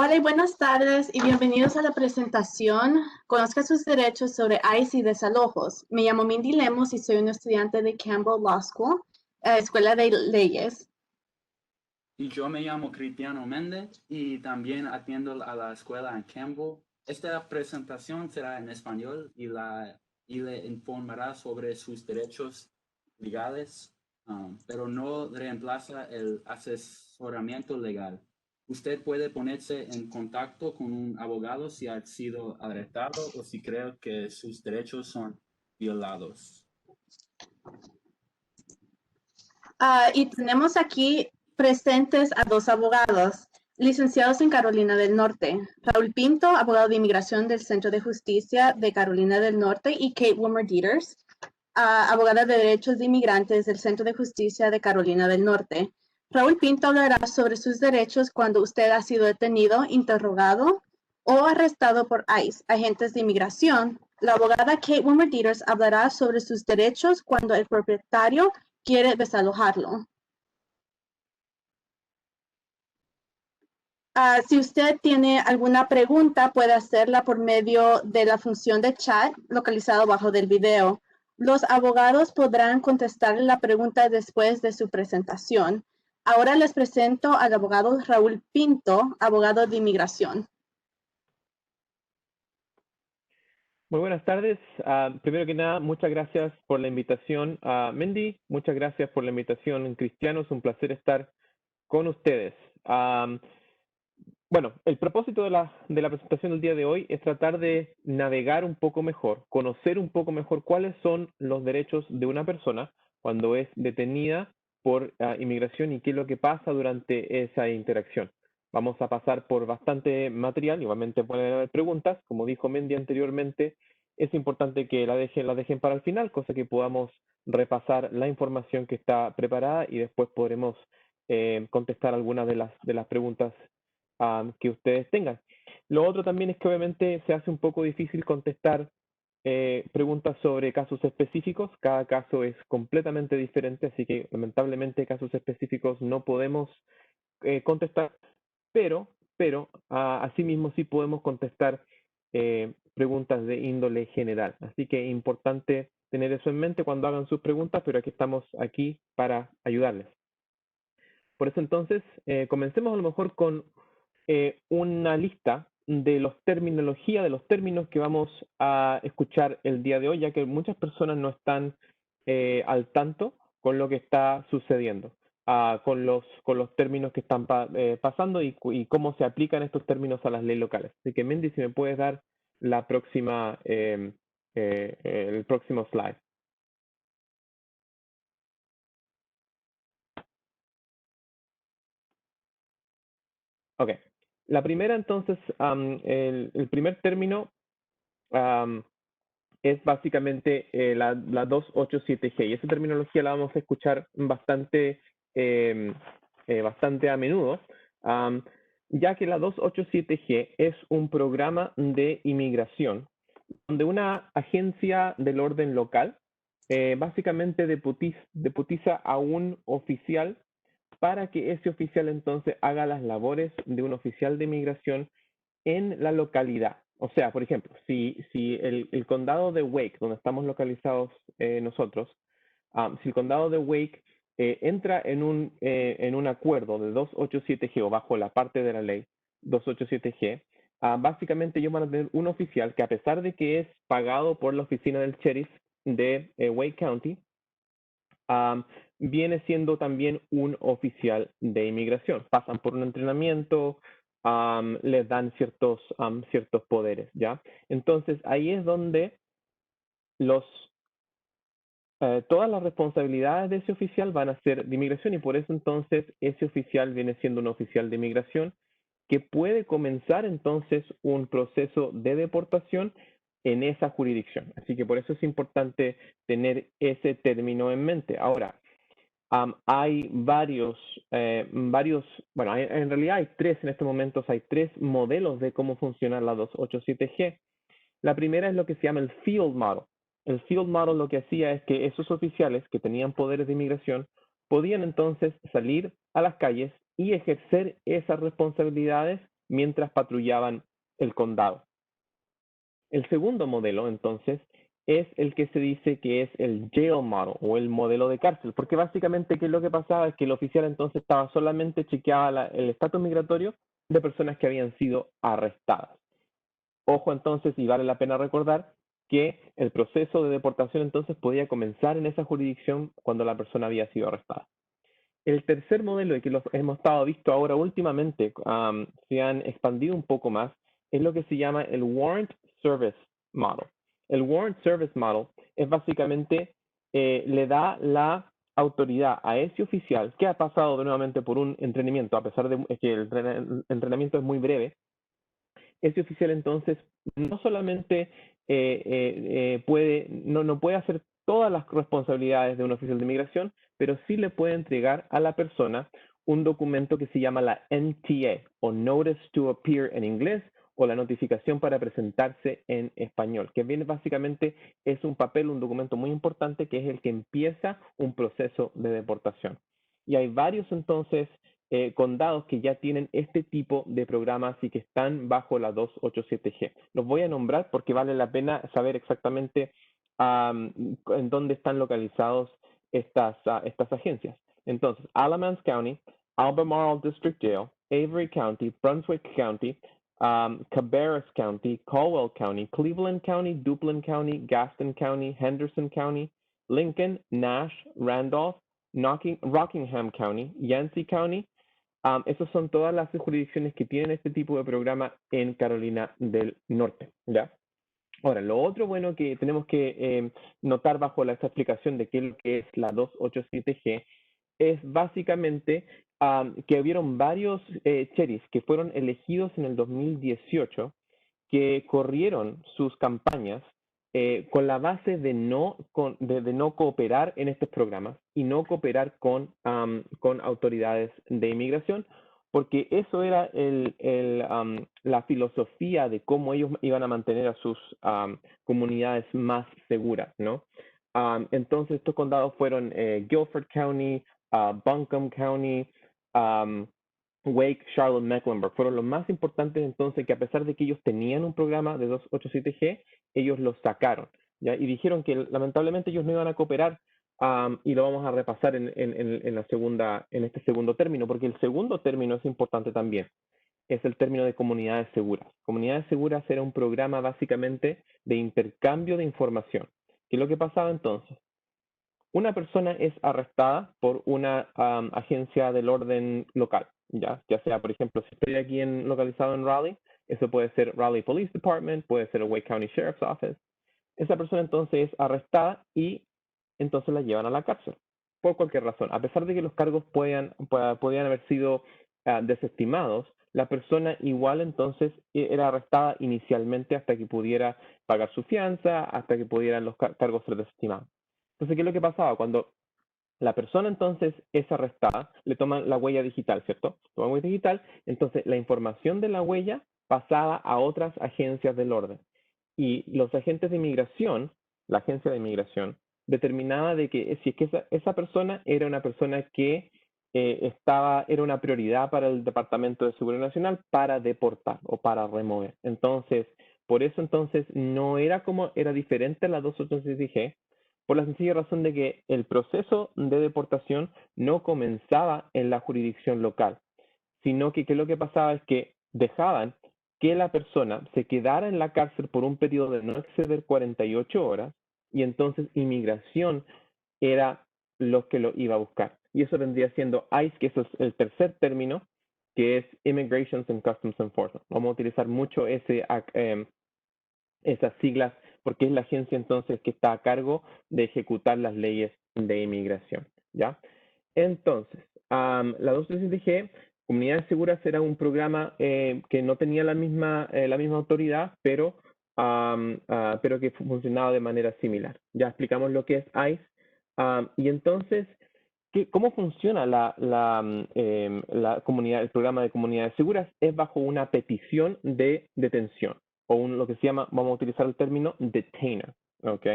Hola y buenas tardes y bienvenidos a la presentación Conozca sus derechos sobre ICE y desalojos. Me llamo Mindy Lemos y soy una estudiante de Campbell Law School, Escuela de Leyes. Y yo me llamo Cristiano Méndez y también atiendo a la escuela en Campbell. Esta presentación será en español y le informará sobre sus derechos legales, pero no reemplaza el asesoramiento legal. Usted puede ponerse en contacto con un abogado si ha sido arrestado o si cree que sus derechos son violados. Y tenemos aquí presentes a dos abogados, licenciados en Carolina del Norte. Raúl Pinto, abogado de inmigración del Centro de Justicia de Carolina del Norte, y Kate Wilmer Dieters, abogada de derechos de inmigrantes del Centro de Justicia de Carolina del Norte. Raúl Pinto hablará sobre sus derechos cuando usted ha sido detenido, interrogado o arrestado por ICE, agentes de inmigración. La abogada Kate Wilmer Dieters hablará sobre sus derechos cuando el propietario quiere desalojarlo. Si usted tiene alguna pregunta, puede hacerla por medio de la función de chat localizado abajo del video. Los abogados podrán contestar la pregunta después de su presentación. Ahora les presento al abogado Raúl Pinto, abogado de inmigración. Muy buenas tardes. Primero que nada, muchas gracias por la invitación, Mindy. Muchas gracias por la invitación, Cristiano. Es un placer estar con ustedes. Bueno, el propósito de la presentación del día de hoy es tratar de navegar un poco mejor, conocer un poco mejor cuáles son los derechos de una persona cuando es detenida por inmigración y qué es lo que pasa durante esa interacción. Vamos a pasar por bastante material, igualmente pueden haber preguntas. Como dijo Mendy anteriormente, es importante que la dejen para el final, cosa que podamos repasar la información que está preparada y después podremos contestar algunas de las preguntas que ustedes tengan. Lo otro también es que obviamente se hace un poco difícil contestar preguntas sobre casos específicos. Cada caso es completamente diferente, así que lamentablemente casos específicos no podemos contestar, pero asimismo sí podemos contestar preguntas de índole general. Así que es importante tener eso en mente cuando hagan sus preguntas, pero aquí estamos para ayudarles. Por eso entonces, comencemos a lo mejor con una lista de los terminología, de los términos que vamos a escuchar el día de hoy, ya que muchas personas no están al tanto con lo que está sucediendo, con los términos que están pasando y cómo se aplican estos términos a las leyes locales. Así que, Mindy, si me puedes dar la próxima, el próximo slide. Ok. La primera, entonces, el primer término es básicamente la 287G. Y esa terminología la vamos a escuchar bastante a menudo, ya que la 287G es un programa de inmigración donde una agencia del orden local básicamente deputiza a un oficial para que ese oficial entonces haga las labores de un oficial de inmigración en la localidad. O sea, por ejemplo, si el condado de Wake, donde estamos localizados nosotros, si el condado de Wake entra en un acuerdo de 287G o bajo la parte de la ley 287G, básicamente ellos van a tener un oficial que, a pesar de que es pagado por la oficina del sheriff de Wake County, viene siendo también un oficial de inmigración. Pasan por un entrenamiento, les dan ciertos poderes, ¿ya? Entonces, ahí es donde todas las responsabilidades de ese oficial van a ser de inmigración, y por eso entonces ese oficial viene siendo un oficial de inmigración que puede comenzar entonces un proceso de deportación en esa jurisdicción. Así que por eso es importante tener ese término en mente. Ahora, hay bueno, en realidad hay tres en estos momentos, hay tres modelos de cómo funciona la 287G. La primera es lo que se llama el Field Model. El Field Model lo que hacía es que esos oficiales que tenían poderes de inmigración podían entonces salir a las calles y ejercer esas responsabilidades mientras patrullaban el condado. El segundo modelo, entonces, es el que se dice que es el jail model o el modelo de cárcel, porque básicamente ¿qué es lo que pasaba? Es que el oficial entonces estaba solamente chequeaba el estatus migratorio de personas que habían sido arrestadas. Ojo entonces, y vale la pena recordar que el proceso de deportación entonces podía comenzar en esa jurisdicción cuando la persona había sido arrestada. El tercer modelo, y que lo hemos estado visto ahora últimamente, se han expandido un poco más, es lo que se llama el Warrant Service Model. El Warrant Service Model es básicamente, le da la autoridad a ese oficial que ha pasado de nuevamente por un entrenamiento, a pesar de que el entrenamiento es muy breve. Ese oficial entonces no solamente no puede hacer todas las responsabilidades de un oficial de inmigración, pero sí le puede entregar a la persona un documento que se llama la NTA o Notice to Appear en inglés o la notificación para presentarse en español, que viene básicamente es un papel, un documento muy importante que es el que empieza un proceso de deportación. Y hay varios entonces condados que ya tienen este tipo de programas y que están bajo la 287G. Los voy a nombrar porque vale la pena saber exactamente en dónde están localizados estas agencias. Entonces, Alamance County, Albemarle District Jail, Avery County, Brunswick County, Cabarrus County, Caldwell County, Cleveland County, Duplin County, Gaston County, Henderson County, Lincoln, Nash, Randolph, Rockingham County, Yancey County. Esas son todas las jurisdicciones que tienen este tipo de programa en Carolina del Norte, ¿ya? Ahora, lo otro bueno que tenemos que notar bajo esta explicación de qué es lo que es la 287G es básicamente que hubieron varios sheriffs que fueron elegidos en el 2018 que corrieron sus campañas con la base de no cooperar en estos programas y no cooperar con autoridades de inmigración, porque eso era la filosofía de cómo ellos iban a mantener a sus comunidades más seguras, ¿no? Entonces, estos condados fueron Guilford County, Buncombe County, Wake, Charlotte, Mecklenburg. Fueron los más importantes entonces que a pesar de que ellos tenían un programa de 287G, ellos lo sacaron, ¿ya? Y dijeron que lamentablemente ellos no iban a cooperar y lo vamos a repasar en este segundo término, porque el segundo término es importante también. Es el término de comunidades seguras. Comunidades seguras era un programa básicamente de intercambio de información. ¿Qué es lo que pasaba entonces? Una persona es arrestada por una agencia del orden local, ya sea, por ejemplo, si estoy aquí localizado en Raleigh, eso puede ser Raleigh Police Department, puede ser el Wake County Sheriff's Office. Esa persona entonces es arrestada y entonces la llevan a la cárcel, por cualquier razón. A pesar de que los cargos podían haber sido desestimados, la persona igual entonces era arrestada inicialmente hasta que pudiera pagar su fianza, hasta que pudieran los cargos ser desestimados. Entonces, ¿qué es lo que pasaba? Cuando la persona entonces es arrestada, le toman la huella digital, ¿cierto? Toman huella digital, entonces la información de la huella pasaba a otras agencias del orden. Y los agentes de inmigración, la agencia de inmigración, determinaba de que si es que esa persona era una persona que era una prioridad para el Departamento de Seguridad Nacional para deportar o para remover. Entonces, por eso entonces no era era diferente a la 286G, por la sencilla razón de que el proceso de deportación no comenzaba en la jurisdicción local, sino que lo que pasaba es que dejaban que la persona se quedara en la cárcel por un periodo de no exceder 48 horas y entonces inmigración era lo que lo iba a buscar. Y eso vendría siendo ICE, que eso es el tercer término, que es Immigration and Customs Enforcement. Vamos a utilizar mucho esas siglas porque es la agencia entonces que está a cargo de ejecutar las leyes de inmigración, ¿ya? Entonces, la 237G, Comunidades Seguras, era un programa que no tenía la misma autoridad, pero que funcionaba de manera similar. Ya explicamos lo que es ICE. Y entonces, ¿cómo funciona el programa de comunidades seguras? Es bajo una petición de detención o lo que se llama, vamos a utilizar el término detainer, ¿ok?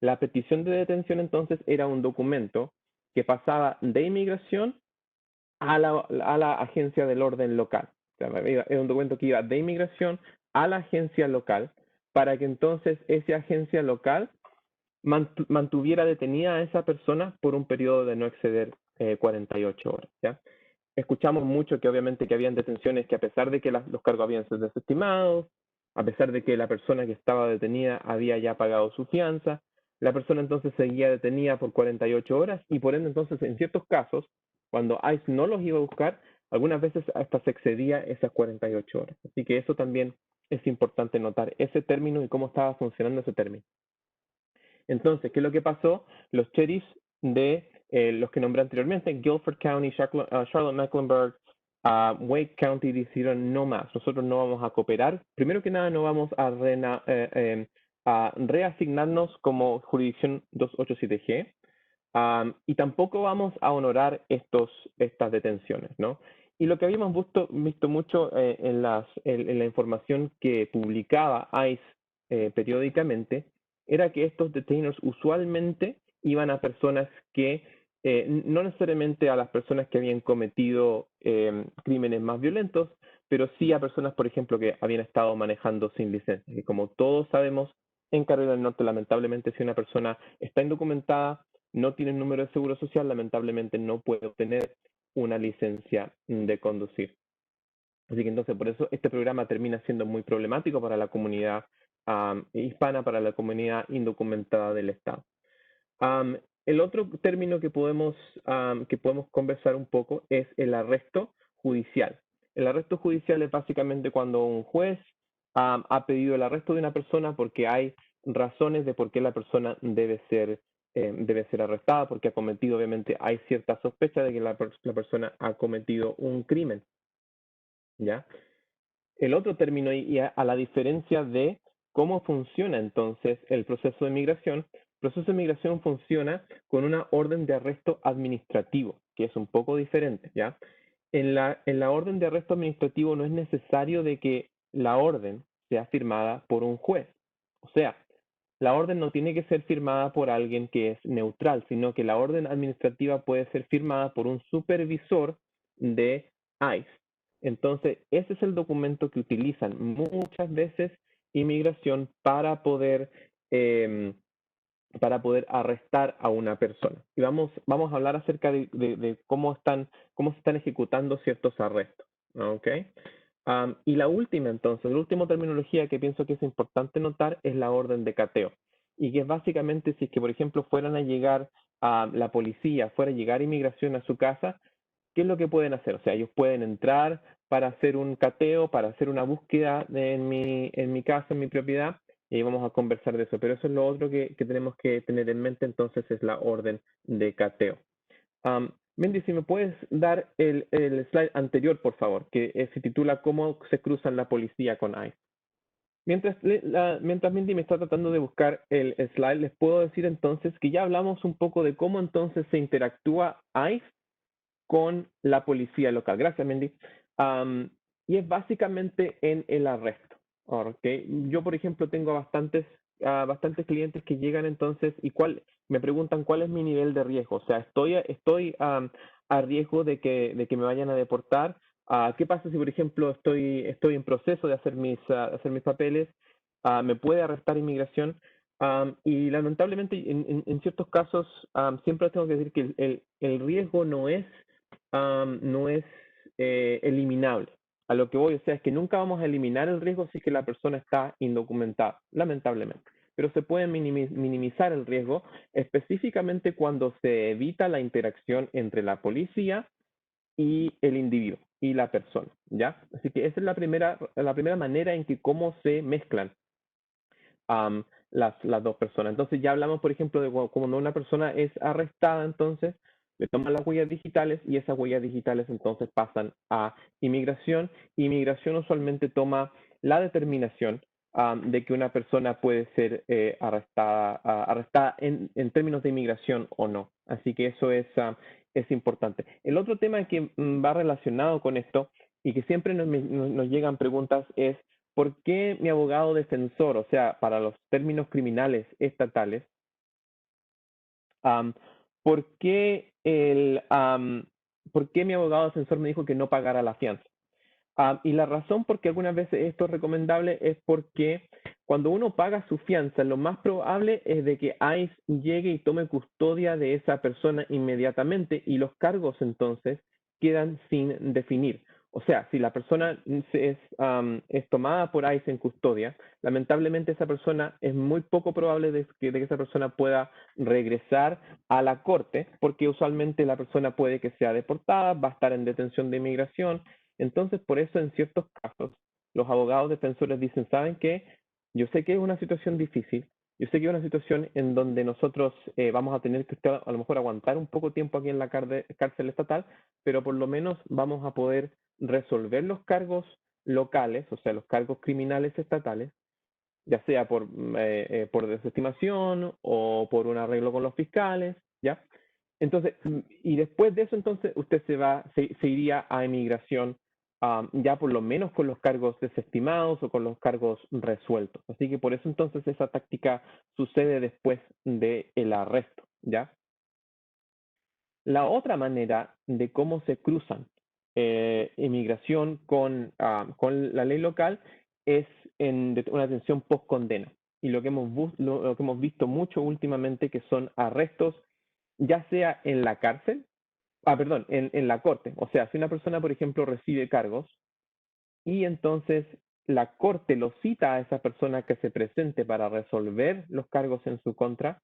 La petición de detención entonces era un documento que pasaba de inmigración a la agencia del orden local. sea, era un documento que iba de inmigración a la agencia local para que entonces esa agencia local mantuviera detenida a esa persona por un periodo de no exceder 48 horas, ¿ya? Escuchamos mucho que obviamente que habían detenciones que a pesar de que los cargos habían sido desestimados, a pesar de que la persona que estaba detenida había ya pagado su fianza, la persona entonces seguía detenida por 48 horas y por ende entonces en ciertos casos, cuando ICE no los iba a buscar, algunas veces hasta se excedía esas 48 horas. Así que eso también es importante notar, ese término y cómo estaba funcionando ese término. Entonces, ¿qué es lo que pasó? Los sheriffs de los que nombré anteriormente, Guilford County, Charlotte Mecklenburg, Wake County, decidieron no más. Nosotros no vamos a cooperar. Primero que nada, no vamos a reasignarnos como jurisdicción 287G. Y tampoco vamos a honorar estas detenciones, ¿no? Y lo que habíamos visto mucho en la información que publicaba ICE periódicamente era que estos detainers usualmente iban a personas que, no necesariamente a las personas que habían cometido crímenes más violentos, pero sí a personas, por ejemplo, que habían estado manejando sin licencia. Y como todos sabemos, en Carolina del Norte, lamentablemente, si una persona está indocumentada, no tiene el número de seguro social, lamentablemente no puede obtener una licencia de conducir. Así que entonces por eso este programa termina siendo muy problemático para la comunidad hispana, para la comunidad indocumentada del Estado. El otro término que podemos conversar un poco es el arresto judicial. El arresto judicial es básicamente cuando un juez ha pedido el arresto de una persona porque hay razones de por qué la persona debe ser arrestada, porque ha cometido, obviamente, hay cierta sospecha de que la persona ha cometido un crimen, ¿ya? El otro término, y a la diferencia de cómo funciona entonces el proceso de migración, el proceso de migración funciona con una orden de arresto administrativo, que es un poco diferente, ¿ya? En la orden de arresto administrativo no es necesario de que la orden sea firmada por un juez. O sea, la orden no tiene que ser firmada por alguien que es neutral, sino que la orden administrativa puede ser firmada por un supervisor de ICE. Entonces, ese es el documento que utilizan muchas veces inmigración para poder arrestar a una persona. Y vamos a hablar acerca de cómo se están ejecutando ciertos arrestos. ¿Ok? Y la última terminología que pienso que es importante notar es la orden de cateo. Y que es básicamente si es que, por ejemplo, fueran a llegar la policía, fuera a llegar inmigración a su casa, ¿qué es lo que pueden hacer? O sea, ellos pueden entrar para hacer un cateo, para hacer una búsqueda en mi casa, en mi propiedad, y vamos a conversar de eso. Pero eso es lo otro que tenemos que tener en mente, entonces, es la orden de cateo. Mindy, si me puedes dar el slide anterior, por favor, que se titula ¿Cómo se cruzan la policía con ICE? Mientras Mindy me está tratando de buscar el slide, les puedo decir entonces que ya hablamos un poco de cómo entonces se interactúa ICE con la policía local. Gracias, Mindy. Y es básicamente en el arresto. Okay. Yo, por ejemplo, tengo bastantes clientes que llegan entonces y me preguntan cuál es mi nivel de riesgo. O sea, estoy a riesgo de que me vayan a deportar. ¿Qué pasa si, por ejemplo, estoy en proceso de hacer mis papeles? ¿Me puede arrestar inmigración? Y lamentablemente, en ciertos casos, siempre tengo que decir que el riesgo no es eliminable. A lo que voy, o sea, es que nunca vamos a eliminar el riesgo si es que la persona está indocumentada, lamentablemente. Pero se puede minimizar el riesgo específicamente cuando se evita la interacción entre la policía y el individuo y la persona, ¿ya? Así que esa es la primera manera en que cómo se mezclan las dos personas. Entonces ya hablamos, por ejemplo, de cuando una persona es arrestada, entonces le toman las huellas digitales y esas huellas digitales entonces pasan a inmigración. Inmigración usualmente toma la determinación de que una persona puede ser arrestada en términos de inmigración o no. Así que eso es importante. El otro tema que va relacionado con esto y que siempre nos llegan preguntas es ¿por qué mi abogado defensor, o sea, para los términos criminales estatales, ¿por qué mi abogado defensor me dijo que no pagara la fianza? Y la razón por qué algunas veces esto es recomendable es porque cuando uno paga su fianza, lo más probable es de que ICE llegue y tome custodia de esa persona inmediatamente y los cargos entonces quedan sin definir. O sea, si la persona es tomada por ICE en custodia, lamentablemente esa persona es muy poco probable de que esa persona pueda regresar a la corte, porque usualmente la persona puede que sea deportada, va a estar en detención de inmigración. Entonces, por eso en ciertos casos, los abogados defensores dicen, ¿saben qué? Yo sé que es una situación difícil, yo sé que es una situación en donde nosotros vamos a tener que a lo mejor aguantar un poco tiempo aquí en la cárcel estatal, pero por lo menos vamos a poder resolver los cargos locales, o sea, los cargos criminales estatales, ya sea por desestimación o por un arreglo con los fiscales, ¿ya? Entonces, y después de eso, entonces, usted se iría a inmigración ya por lo menos con los cargos desestimados o con los cargos resueltos. Así que por eso entonces esa táctica sucede después del arresto, ¿ya? La otra manera de cómo se cruzan inmigración con la ley local es en una detención post-condena. Y lo que hemos visto mucho últimamente que son arrestos, ya sea en la cárcel, perdón, en la corte. O sea, si una persona, por ejemplo, recibe cargos y entonces la corte lo cita a esa persona que se presente para resolver los cargos en su contra,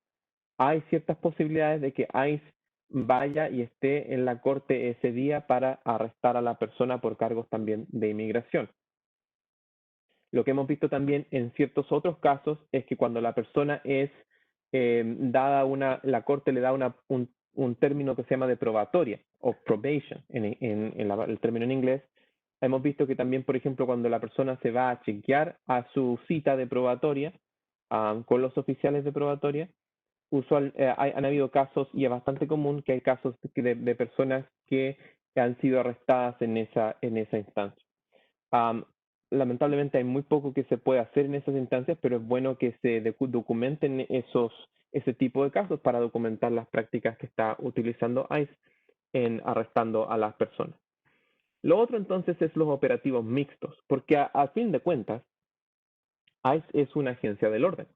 hay ciertas posibilidades de que ICE vaya y esté en la corte ese día para arrestar a la persona por cargos también de inmigración. Lo que hemos visto también en ciertos otros casos es que cuando la persona es la corte le da un término que se llama de probatoria o probation el término en inglés. Hemos visto que también, por ejemplo, cuando la persona se va a chequear a su cita de probatoria con los oficiales de probatoria, han habido casos, y es bastante común que hay casos de personas que han sido arrestadas en esa instancia. Um, Lamentablemente hay muy poco que se puede hacer en esas instancias, pero es bueno que se documenten ese tipo de casos para documentar las prácticas que está utilizando ICE en arrestando a las personas. Lo otro entonces es los operativos mixtos, porque a fin de cuentas, ICE es una agencia del orden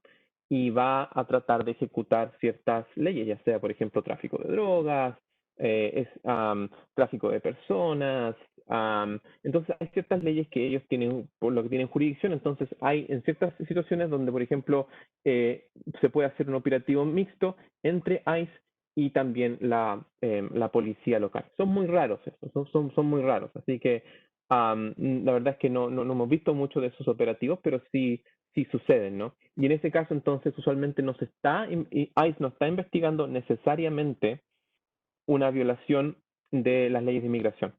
y va a tratar de ejecutar ciertas leyes, ya sea, por ejemplo, tráfico de drogas, tráfico de personas. Entonces, hay ciertas leyes que ellos tienen, por lo que tienen jurisdicción. Entonces, hay en ciertas situaciones donde, por ejemplo, se puede hacer un operativo mixto entre ICE y también la policía local. Son muy raros estos, son muy raros. Así que la verdad es que no hemos visto mucho de esos operativos, pero sí suceden, ¿no? Y en ese caso, entonces, usualmente ICE no está investigando necesariamente una violación de las leyes de inmigración.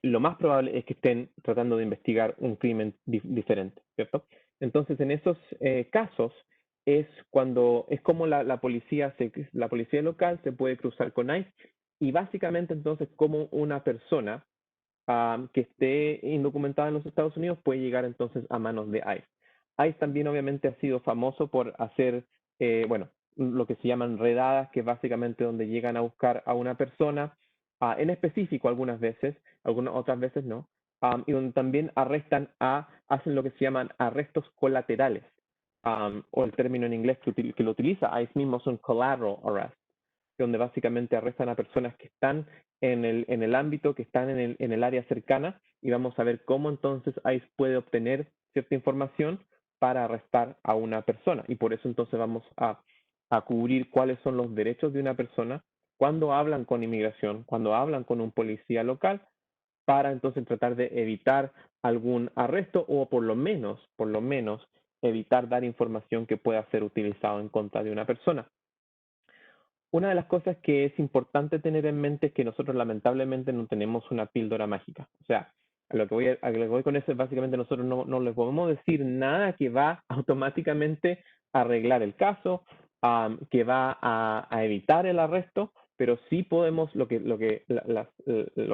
Lo más probable es que estén tratando de investigar un crimen diferente, ¿cierto? Entonces, en esos casos es como la policía local se puede cruzar con ICE y básicamente entonces como una persona que esté indocumentada en los Estados Unidos puede llegar entonces a manos de ICE. ICE también obviamente ha sido famoso por hacer, lo que se llaman redadas, que es básicamente donde llegan a buscar a una persona, en específico algunas veces, algunas otras veces no, y donde también hacen lo que se llaman arrestos colaterales, o el término en inglés que lo utiliza ICE mismo son collateral arrests, donde básicamente arrestan a personas que están en el ámbito, que están en el área cercana, y vamos a ver cómo entonces ICE puede obtener cierta información para arrestar a una persona. Y por eso entonces vamos a cubrir cuáles son los derechos de una persona cuando hablan con inmigración, cuando hablan con un policía local, para entonces tratar de evitar algún arresto o por lo menos evitar dar información que pueda ser utilizada en contra de una persona. Una de las cosas que es importante tener en mente es que nosotros lamentablemente no tenemos una píldora mágica. O sea, a lo que voy con eso es básicamente nosotros no les podemos decir nada que va automáticamente a arreglar el caso, que va a evitar el arresto, pero sí podemos, lo que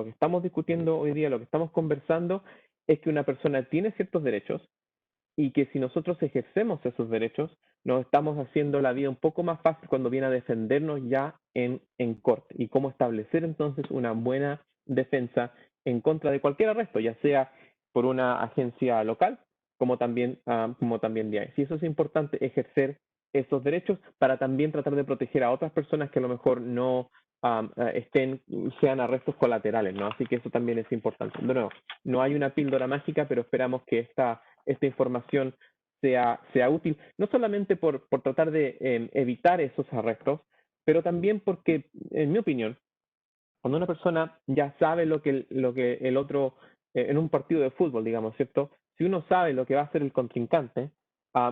estamos discutiendo hoy día, lo que estamos conversando, es que una persona tiene ciertos derechos y que si nosotros ejercemos esos derechos, nos estamos haciendo la vida un poco más fácil cuando viene a defendernos ya en corte y cómo establecer entonces una buena defensa en contra de cualquier arresto, ya sea por una agencia local como también de ICE. Y eso es importante, ejercer esos derechos para también tratar de proteger a otras personas que a lo mejor no sean arrestos colaterales, ¿no? Así que eso también es importante. De nuevo, no hay una píldora mágica, pero esperamos que esta información sea útil, no solamente por tratar de evitar esos arrestos, pero también porque, en mi opinión, cuando una persona ya sabe lo que el otro, en un partido de fútbol, digamos, ¿cierto? Si uno sabe lo que va a hacer el contrincante,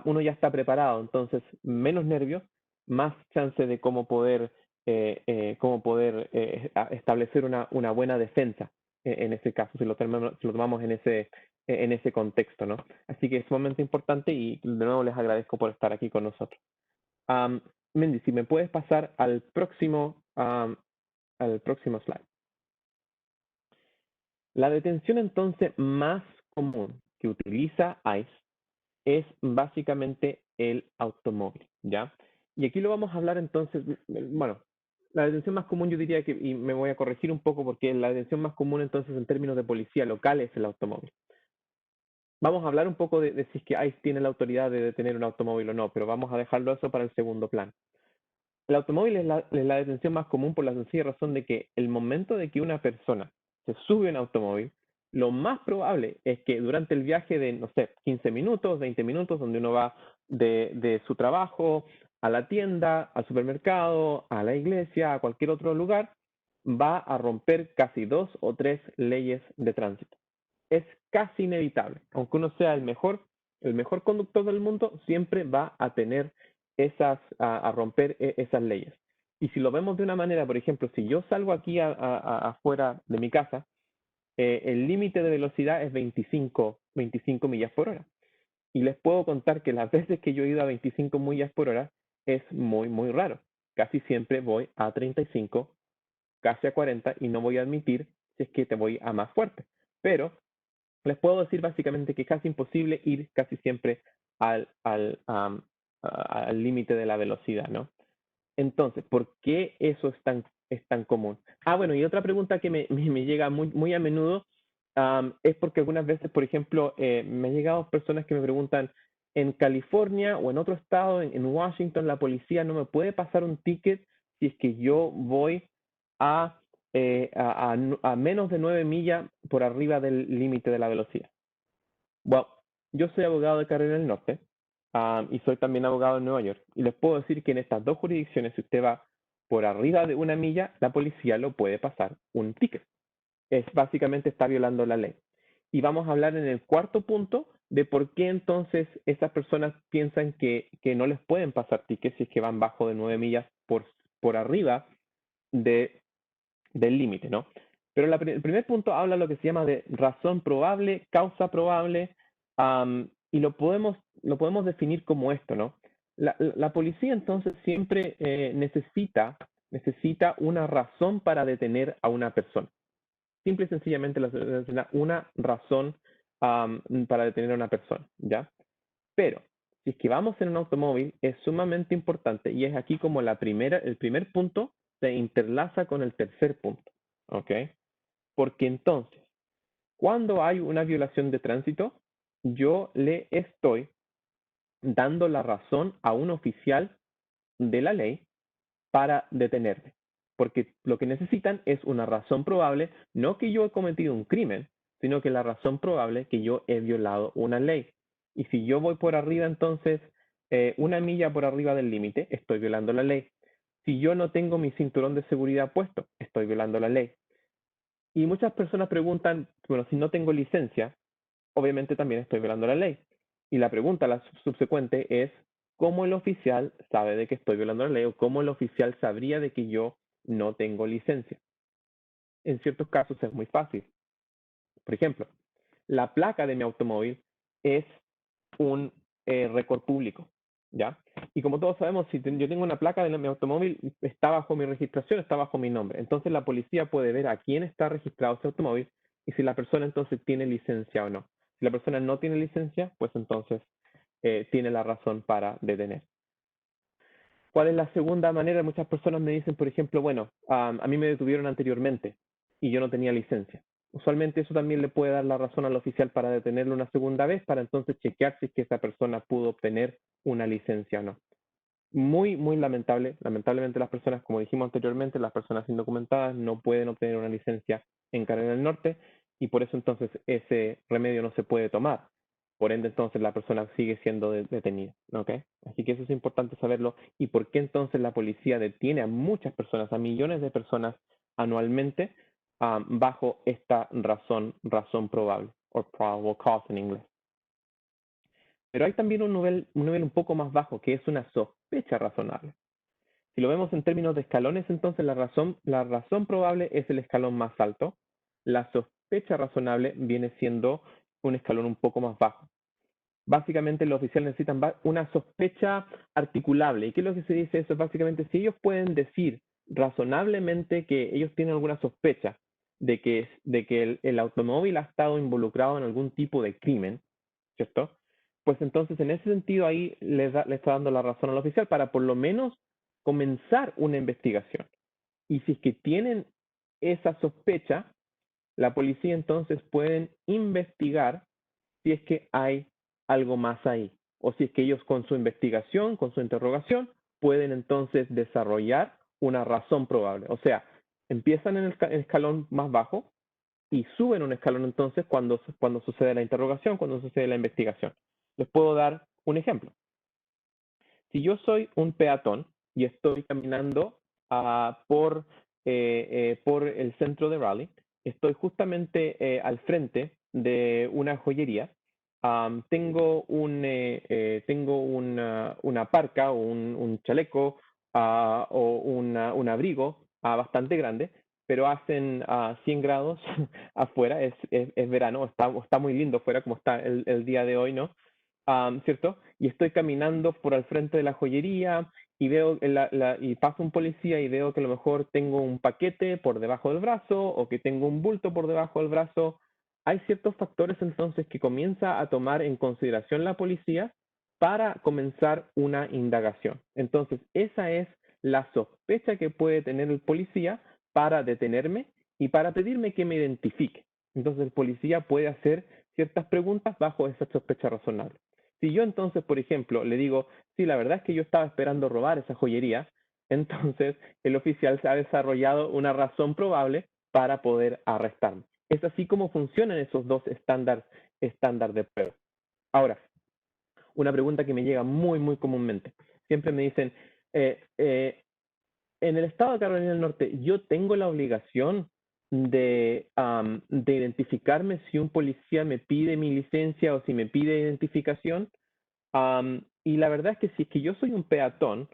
uno ya está preparado, entonces menos nervios, más chance de cómo poder establecer una buena defensa en ese caso, si lo tomamos en ese contexto, ¿no? Así que es sumamente importante y de nuevo les agradezco por estar aquí con nosotros. Mendy, si me puedes pasar al próximo slide. La detención entonces más común que utiliza ICE es básicamente el automóvil, ¿ya? Y aquí lo vamos a hablar entonces, bueno, la detención más común yo diría que, y me voy a corregir un poco porque la detención más común entonces en términos de policía local es el automóvil. Vamos a hablar un poco de si es que ICE tiene la autoridad de detener un automóvil o no, pero vamos a dejarlo eso para el segundo plan. El automóvil es la detención más común por la sencilla razón de que el momento de que una persona se sube a un automóvil, lo más probable es que durante el viaje de, no sé, 15 minutos, 20 minutos, donde uno va de su trabajo a la tienda, al supermercado, a la iglesia, a cualquier otro lugar, va a romper casi 2 o 3 leyes de tránsito. Es casi inevitable. Aunque uno sea el mejor conductor del mundo, siempre va a tener a romper esas leyes. Y si lo vemos de una manera, por ejemplo, si yo salgo aquí afuera de mi casa, el límite de velocidad es 25 millas por hora. Y les puedo contar que las veces que yo he ido a 25 millas por hora es muy, muy raro. Casi siempre voy a 35, casi a 40 y no voy a admitir si es que te voy a más fuerte. Pero les puedo decir básicamente que es casi imposible ir casi siempre al límite de la velocidad, ¿no? Entonces, ¿por qué eso es tan común? Bueno, y otra pregunta que me llega muy a menudo es porque algunas veces, por ejemplo, me han llegado personas que me preguntan, en California o en otro estado, en Washington, la policía no me puede pasar un ticket si es que yo voy a menos de 9 millas por arriba del límite de la velocidad. Bueno, yo soy abogado de Carolina del Norte y soy también abogado en Nueva York. Y les puedo decir que en estas dos jurisdicciones, si usted va por arriba de 1 milla, la policía lo puede pasar un ticket. Básicamente está violando la ley. Y vamos a hablar en el cuarto punto de por qué entonces esas personas piensan que no les pueden pasar tickets si es que van bajo de 9 millas por arriba del límite, ¿no? Pero el primer punto habla lo que se llama de razón probable, causa probable, y lo podemos definir como esto, ¿no? La policía entonces siempre necesita una razón para detener a una persona. Simple y sencillamente una razón para detener a una persona, ¿ya? Pero si es que vamos en un automóvil, es sumamente importante y es aquí como el primer punto se interlaza con el tercer punto, ¿ok? Porque entonces, cuando hay una violación de tránsito, yo le estoy dando la razón a un oficial de la ley para detenerme. Porque lo que necesitan es una razón probable, no que yo he cometido un crimen, sino que la razón probable que yo he violado una ley. Y si yo voy por arriba, entonces, 1 milla por arriba del límite, estoy violando la ley. Si yo no tengo mi cinturón de seguridad puesto, estoy violando la ley. Y muchas personas preguntan, bueno, si no tengo licencia, obviamente también estoy violando la ley. Y la pregunta, la subsecuente, es cómo el oficial sabe de que estoy violando la ley o cómo el oficial sabría de que yo no tengo licencia. En ciertos casos es muy fácil. Por ejemplo, la placa de mi automóvil es un récord público, ¿ya? Y como todos sabemos, si yo tengo una placa de mi automóvil, está bajo mi registración, está bajo mi nombre. Entonces la policía puede ver a quién está registrado ese automóvil y si la persona entonces tiene licencia o no. Si la persona no tiene licencia, pues entonces tiene la razón para detener. ¿Cuál es la segunda manera? Muchas personas me dicen, por ejemplo, bueno, a mí me detuvieron anteriormente y yo no tenía licencia. Usualmente eso también le puede dar la razón al oficial para detenerlo una segunda vez, para entonces chequear si es que esa persona pudo obtener una licencia o no. Muy, muy lamentable. Lamentablemente las personas, como dijimos anteriormente, las personas indocumentadas no pueden obtener una licencia en Carolina del Norte y por eso entonces ese remedio no se puede tomar. Por ende, entonces la persona sigue siendo detenida. ¿Okay? Así que eso es importante saberlo. ¿Y por qué entonces la policía detiene a muchas personas, a millones de personas anualmente bajo esta razón probable, o probable cause en inglés? Pero hay también un nivel un poco más bajo, que es una sospecha razonable. Si lo vemos en términos de escalones, entonces la razón probable es el escalón más alto. La sospecha razonable viene siendo un escalón un poco más bajo. Básicamente los oficiales necesitan una sospecha articulable. ¿Y qué es lo que se dice eso? Básicamente, si ellos pueden decir razonablemente que ellos tienen alguna sospecha de que el automóvil ha estado involucrado en algún tipo de crimen, ¿cierto? Pues entonces en ese sentido ahí le está dando la razón al oficial para por lo menos comenzar una investigación. Y si es que tienen esa sospecha, la policía entonces pueden investigar si es que hay algo más ahí. O si es que ellos con su investigación, con su interrogación, pueden entonces desarrollar una razón probable. O sea, empiezan en el escalón más bajo y suben un escalón entonces cuando sucede la interrogación, cuando sucede la investigación. Les puedo dar un ejemplo. Si yo soy un peatón y estoy caminando por el centro de Raleigh, estoy justamente al frente de una joyería. Tengo una parca o un chaleco o un abrigo bastante grande, pero hacen 100 grados afuera, es verano, está muy lindo afuera como está el día de hoy, ¿no? ¿Cierto? Y estoy caminando por al frente de la joyería y veo y pasa un policía y veo que a lo mejor tengo un paquete por debajo del brazo o que tengo un bulto por debajo del brazo. Hay ciertos factores entonces que comienza a tomar en consideración la policía para comenzar una indagación. Entonces, esa es la sospecha que puede tener el policía para detenerme y para pedirme que me identifique. Entonces, el policía puede hacer ciertas preguntas bajo esa sospecha razonable. Si yo entonces, por ejemplo, le digo, sí, la verdad es que yo estaba esperando robar esa joyería, entonces el oficial se ha desarrollado una razón probable para poder arrestarme. Es así como funcionan esos dos estándar de prueba. Ahora, una pregunta que me llega muy, muy comúnmente. Siempre me dicen, en el estado de Carolina del Norte, yo tengo la obligación de identificarme si un policía me pide mi licencia o si me pide identificación. Y la verdad es que si es que yo soy un peatón,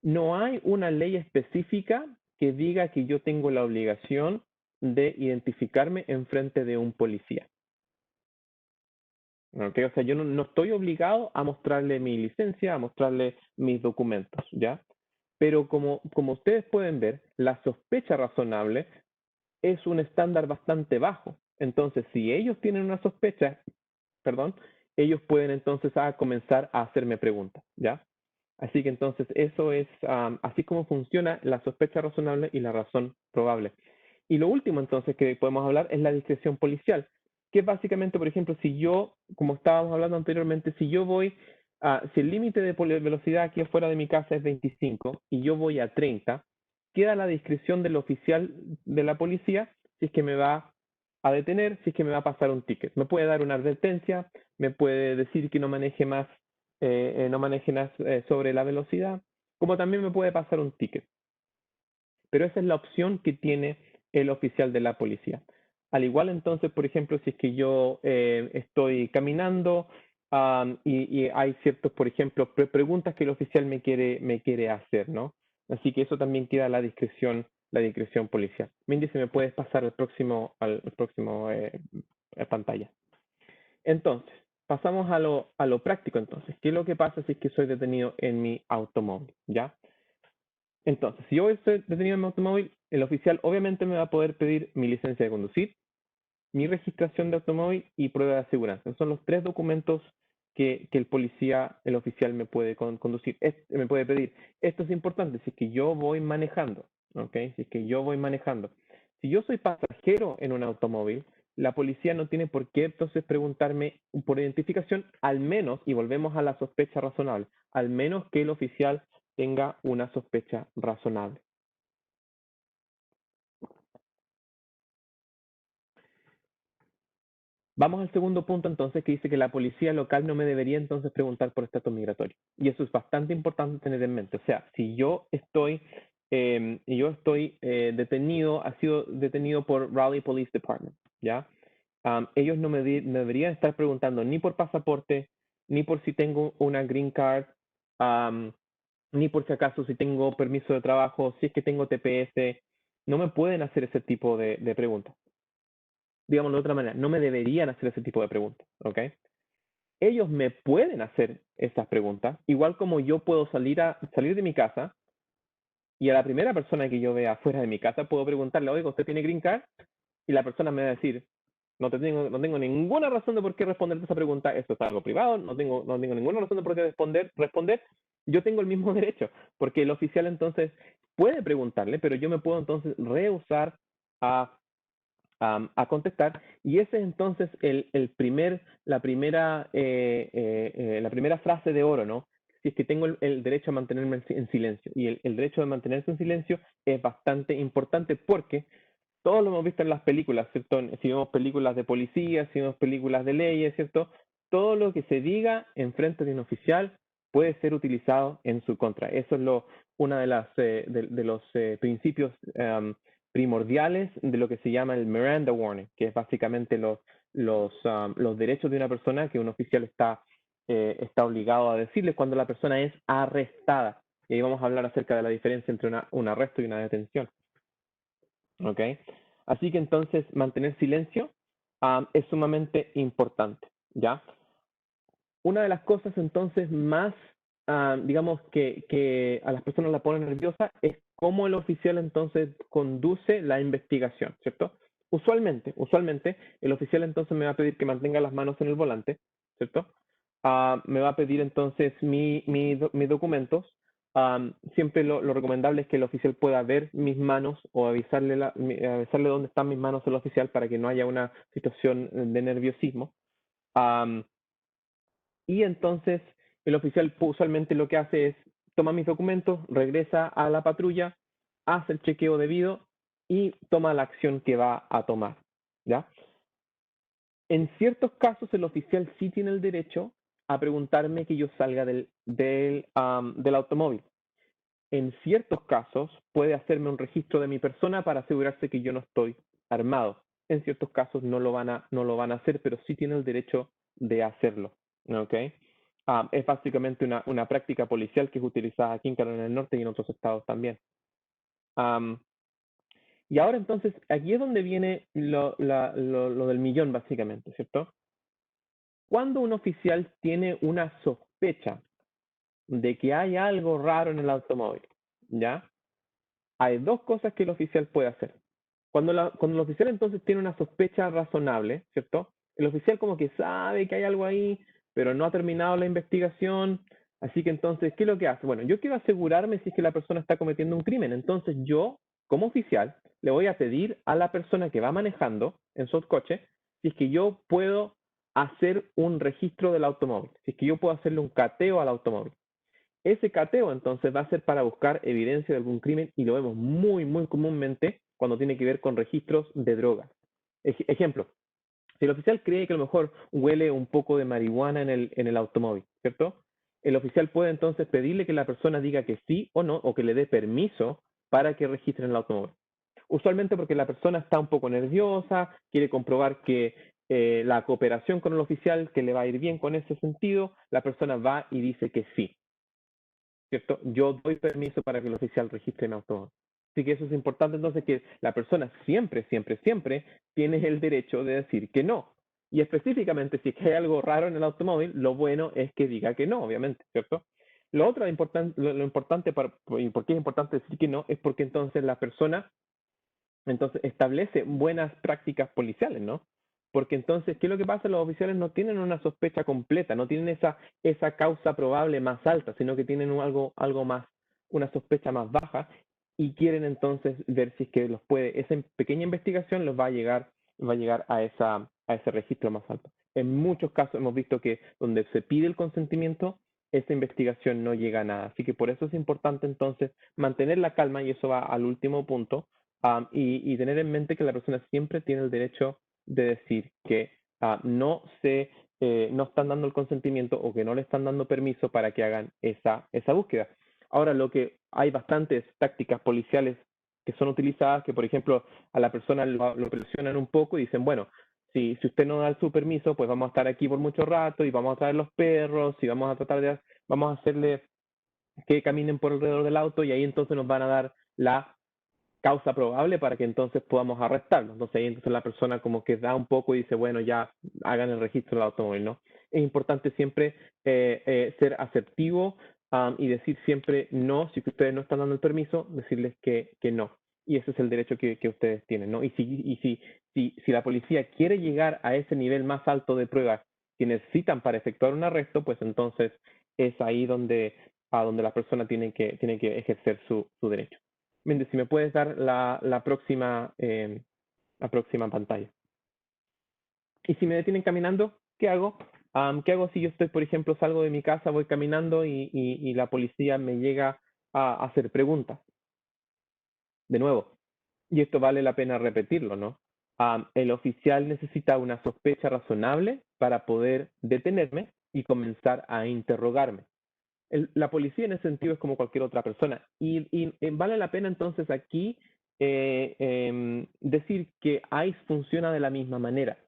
no hay una ley específica que diga que yo tengo la obligación de identificarme en frente de un policía. ¿Okay? O sea, yo no estoy obligado a mostrarle mi licencia, a mostrarle mis documentos, ¿ya? Pero como ustedes pueden ver, la sospecha razonable es un estándar bastante bajo. Entonces, si ellos tienen una sospecha, ellos pueden entonces comenzar a hacerme preguntas, ¿ya? Así que entonces eso es así como funciona la sospecha razonable y la razón probable. Y lo último entonces que podemos hablar es la discreción policial, que es básicamente, por ejemplo, si yo, como estábamos hablando anteriormente, si yo voy, si el límite de velocidad aquí afuera de mi casa es 25 y yo voy a 30, queda la discreción del oficial de la policía si es que me va a detener, si es que me va a pasar un ticket. Me puede dar una advertencia, me puede decir que no maneje más sobre la velocidad, como también me puede pasar un ticket. Pero esa es la opción que tiene el oficial de la policía. Al igual entonces, por ejemplo, si es que yo estoy caminando y hay ciertos, por ejemplo, preguntas que el oficial me quiere hacer, ¿no? Así que eso también queda a la discreción policial. Mindy, si me puedes pasar al próximo pantalla. Entonces, pasamos a lo práctico entonces. ¿Qué es lo que pasa si es que soy detenido en mi automóvil? ¿Ya? Entonces, si yo estoy detenido en mi automóvil, el oficial obviamente me va a poder pedir mi licencia de conducir, mi registración de automóvil y prueba de aseguranza. Esos son los 3 documentos que el oficial me puede me puede pedir. Esto es importante si es que yo voy manejando, ¿ok? Si es que yo voy manejando. Si yo soy pasajero en un automóvil, la policía no tiene por qué entonces preguntarme por identificación, al menos, y volvemos a la sospecha razonable, al menos que el oficial tenga una sospecha razonable. Vamos al segundo punto entonces, que dice que la policía local no me debería entonces preguntar por estatus migratorio. Y eso es bastante importante tener en mente. O sea, si yo estoy detenido, ha sido detenido por Raleigh Police Department, ¿ya? Ellos no me deberían estar preguntando ni por pasaporte, ni por si tengo una green card, ni por si acaso si tengo permiso de trabajo, si es que tengo TPS. No me pueden hacer ese tipo de preguntas. Digamos de otra manera, no me deberían hacer ese tipo de preguntas, ¿ok? Ellos me pueden hacer esas preguntas, igual como yo puedo salir de mi casa y a la primera persona que yo vea fuera de mi casa puedo preguntarle, oiga, ¿usted tiene green card? Y la persona me va a decir, no tengo ninguna razón de por qué responderte esa pregunta, esto es algo privado, no tengo ninguna razón de por qué responder, yo tengo el mismo derecho, porque el oficial entonces puede preguntarle, pero yo me puedo entonces rehusar a contestar, y ese es entonces la primera frase de oro, ¿no? Si es que tengo el derecho a mantenerme en silencio, y el derecho de mantenerse en silencio es bastante importante porque todos lo hemos visto en las películas, ¿cierto? Si vemos películas de policía, si vemos películas de leyes, ¿cierto? Todo lo que se diga en frente de un oficial puede ser utilizado en su contra. Eso es uno de los principios primordiales de lo que se llama el Miranda Warning, que es básicamente los derechos de una persona que un oficial está obligado a decirle cuando la persona es arrestada. Y ahí vamos a hablar acerca de la diferencia entre un arresto y una detención. ¿Ok? Así que entonces mantener silencio es sumamente importante, ¿ya? Una de las cosas entonces más, digamos, que a las personas la ponen nerviosa es cómo el oficial entonces conduce la investigación, ¿cierto? Usualmente, el oficial entonces me va a pedir que mantenga las manos en el volante, ¿cierto? Me va a pedir entonces mis documentos. Siempre lo recomendable es que el oficial pueda ver mis manos o avisarle dónde están mis manos al oficial para que no haya una situación de nerviosismo. Y entonces el oficial usualmente lo que hace es toma mis documentos, regresa a la patrulla, hace el chequeo debido y toma la acción que va a tomar, ¿ya? En ciertos casos el oficial sí tiene el derecho a preguntarme que yo salga del automóvil. En ciertos casos puede hacerme un registro de mi persona para asegurarse que yo no estoy armado. En ciertos casos no lo van a hacer, pero sí tiene el derecho de hacerlo, ¿ok? Es básicamente una práctica policial que es utilizada aquí en Carolina del Norte y en otros estados también. Y ahora entonces, aquí es donde viene lo del millón básicamente, ¿cierto? Cuando un oficial tiene una sospecha de que hay algo raro en el automóvil, ¿ya? Hay dos cosas que el oficial puede hacer. Cuando el oficial entonces tiene una sospecha razonable, ¿cierto? El oficial como que sabe que hay algo ahí, pero no ha terminado la investigación. Así que entonces, ¿qué es lo que hace? Bueno, yo quiero asegurarme si es que la persona está cometiendo un crimen. Entonces yo, como oficial, le voy a pedir a la persona que va manejando en su coche si es que yo puedo hacer un registro del automóvil, si es que yo puedo hacerle un cateo al automóvil. Ese cateo entonces va a ser para buscar evidencia de algún crimen y lo vemos muy, muy comúnmente cuando tiene que ver con registros de drogas. Ejemplo, si el oficial cree que a lo mejor huele un poco de marihuana en el automóvil, ¿cierto? El oficial puede entonces pedirle que la persona diga que sí o no, o que le dé permiso para que registren el automóvil. Usualmente porque la persona está un poco nerviosa, quiere comprobar que la cooperación con el oficial, que le va a ir bien con ese sentido, la persona va y dice que sí. ¿Cierto? Yo doy permiso para que el oficial registre mi automóvil. Así que eso es importante entonces que la persona siempre tiene el derecho de decir que no. Y específicamente si es que hay algo raro en el automóvil, lo bueno es que diga que no, obviamente, ¿cierto? Lo importante y por qué es importante decir que no es porque entonces la persona establece buenas prácticas policiales, ¿no? Porque entonces, ¿qué es lo que pasa? Los oficiales no tienen una sospecha completa, no tienen esa causa probable más alta, sino que tienen algo más, una sospecha más baja, y quieren entonces ver si es que los puede, esa pequeña investigación los va a llegar a ese registro más alto. En muchos casos hemos visto que donde se pide el consentimiento, esa investigación no llega a nada. Así que por eso es importante entonces mantener la calma, y eso va al último punto, y tener en mente que la persona siempre tiene el derecho de decir que no están dando el consentimiento o que no le están dando permiso para que hagan esa búsqueda. Ahora, hay bastantes tácticas policiales que son utilizadas, que por ejemplo a la persona lo presionan un poco y dicen, bueno, si usted no da su permiso, pues vamos a estar aquí por mucho rato y vamos a traer los perros y vamos a hacerle que caminen por alrededor del auto, y ahí entonces nos van a dar la causa probable para que entonces podamos arrestarlo. Entonces ahí entonces la persona como que da un poco y dice, bueno, ya hagan el registro del automóvil, ¿no? Es importante siempre ser asertivo y decir siempre no. Si ustedes no están dando el permiso, decirles que no. Y ese es el derecho que ustedes tienen, ¿no? Y si la policía quiere llegar a ese nivel más alto de pruebas que necesitan para efectuar un arresto, pues entonces es ahí donde la persona tiene que ejercer su derecho. Méndez, si me puedes dar la próxima pantalla. Y si me detienen caminando, ¿qué hago? ¿Qué hago si yo estoy, por ejemplo, salgo de mi casa, voy caminando y la policía me llega a hacer preguntas? De nuevo, y esto vale la pena repetirlo, ¿no? El oficial necesita una sospecha razonable para poder detenerme y comenzar a interrogarme. La policía en ese sentido es como cualquier otra persona. Y vale la pena entonces aquí decir que ICE funciona de la misma manera.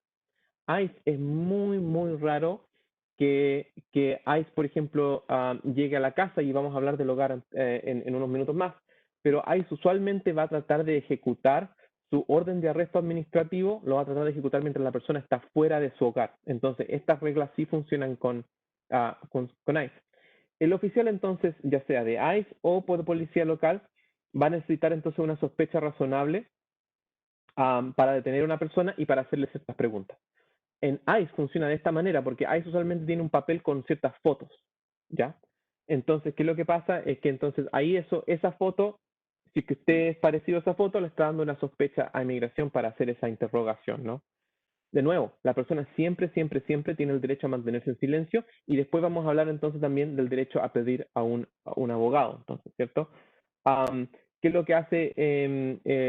ICE es muy, muy raro que ICE, por ejemplo, llegue a la casa, y vamos a hablar del hogar en unos minutos más, pero ICE usualmente va a tratar de ejecutar su orden de arresto administrativo, lo va a tratar de ejecutar mientras la persona está fuera de su hogar. Entonces, estas reglas sí funcionan con ICE. El oficial entonces, ya sea de ICE o por policía local, va a necesitar entonces una sospecha razonable para detener a una persona y para hacerle ciertas preguntas. En ICE funciona de esta manera porque ICE usualmente tiene un papel con ciertas fotos, ¿ya? Entonces, ¿qué es lo que pasa? Es que entonces ahí esa foto, si que usted es parecido a esa foto, le está dando una sospecha a inmigración para hacer esa interrogación, ¿no? De nuevo, la persona siempre tiene el derecho a mantenerse en silencio, y después vamos a hablar entonces también del derecho a pedir a un abogado, entonces, ¿cierto? ¿Qué es lo que hace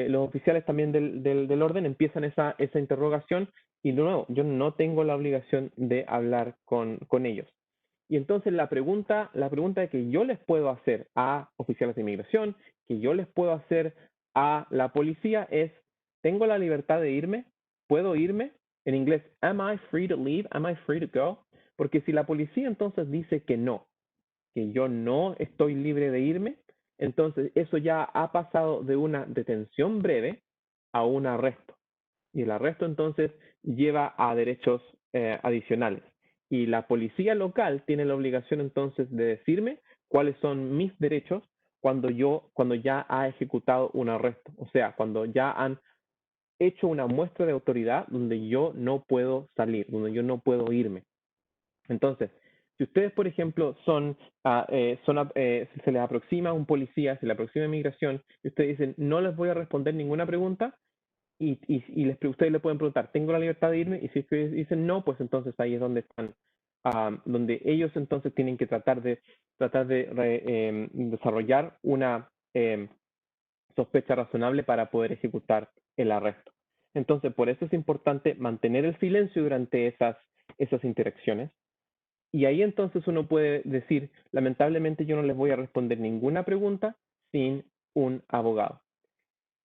los oficiales también del orden? Empiezan esa interrogación, y de nuevo, yo no tengo la obligación de hablar con ellos. Y entonces la pregunta que yo les puedo hacer a oficiales de inmigración, que yo les puedo hacer a la policía es, ¿tengo la libertad de irme? ¿Puedo irme? En inglés, am I free to leave? Am I free to go? Porque si la policía entonces dice que no, que yo no estoy libre de irme, entonces eso ya ha pasado de una detención breve a un arresto. Y el arresto entonces lleva a derechos adicionales. Y la policía local tiene la obligación entonces de decirme cuáles son mis derechos cuando ya ha ejecutado un arresto. O sea, cuando ya han hecho una muestra de autoridad donde yo no puedo salir, donde yo no puedo irme. Entonces, si ustedes, por ejemplo, se les aproxima un policía, se les aproxima inmigración, y ustedes dicen, no les voy a responder ninguna pregunta, y ustedes le pueden preguntar, ¿tengo la libertad de irme? Y si ustedes dicen no, pues entonces ahí es donde están, donde ellos entonces tienen que tratar de desarrollar una sospecha razonable para poder ejecutar el arresto. Entonces, por eso es importante mantener el silencio durante esas interacciones. Y ahí entonces uno puede decir, lamentablemente yo no les voy a responder ninguna pregunta sin un abogado.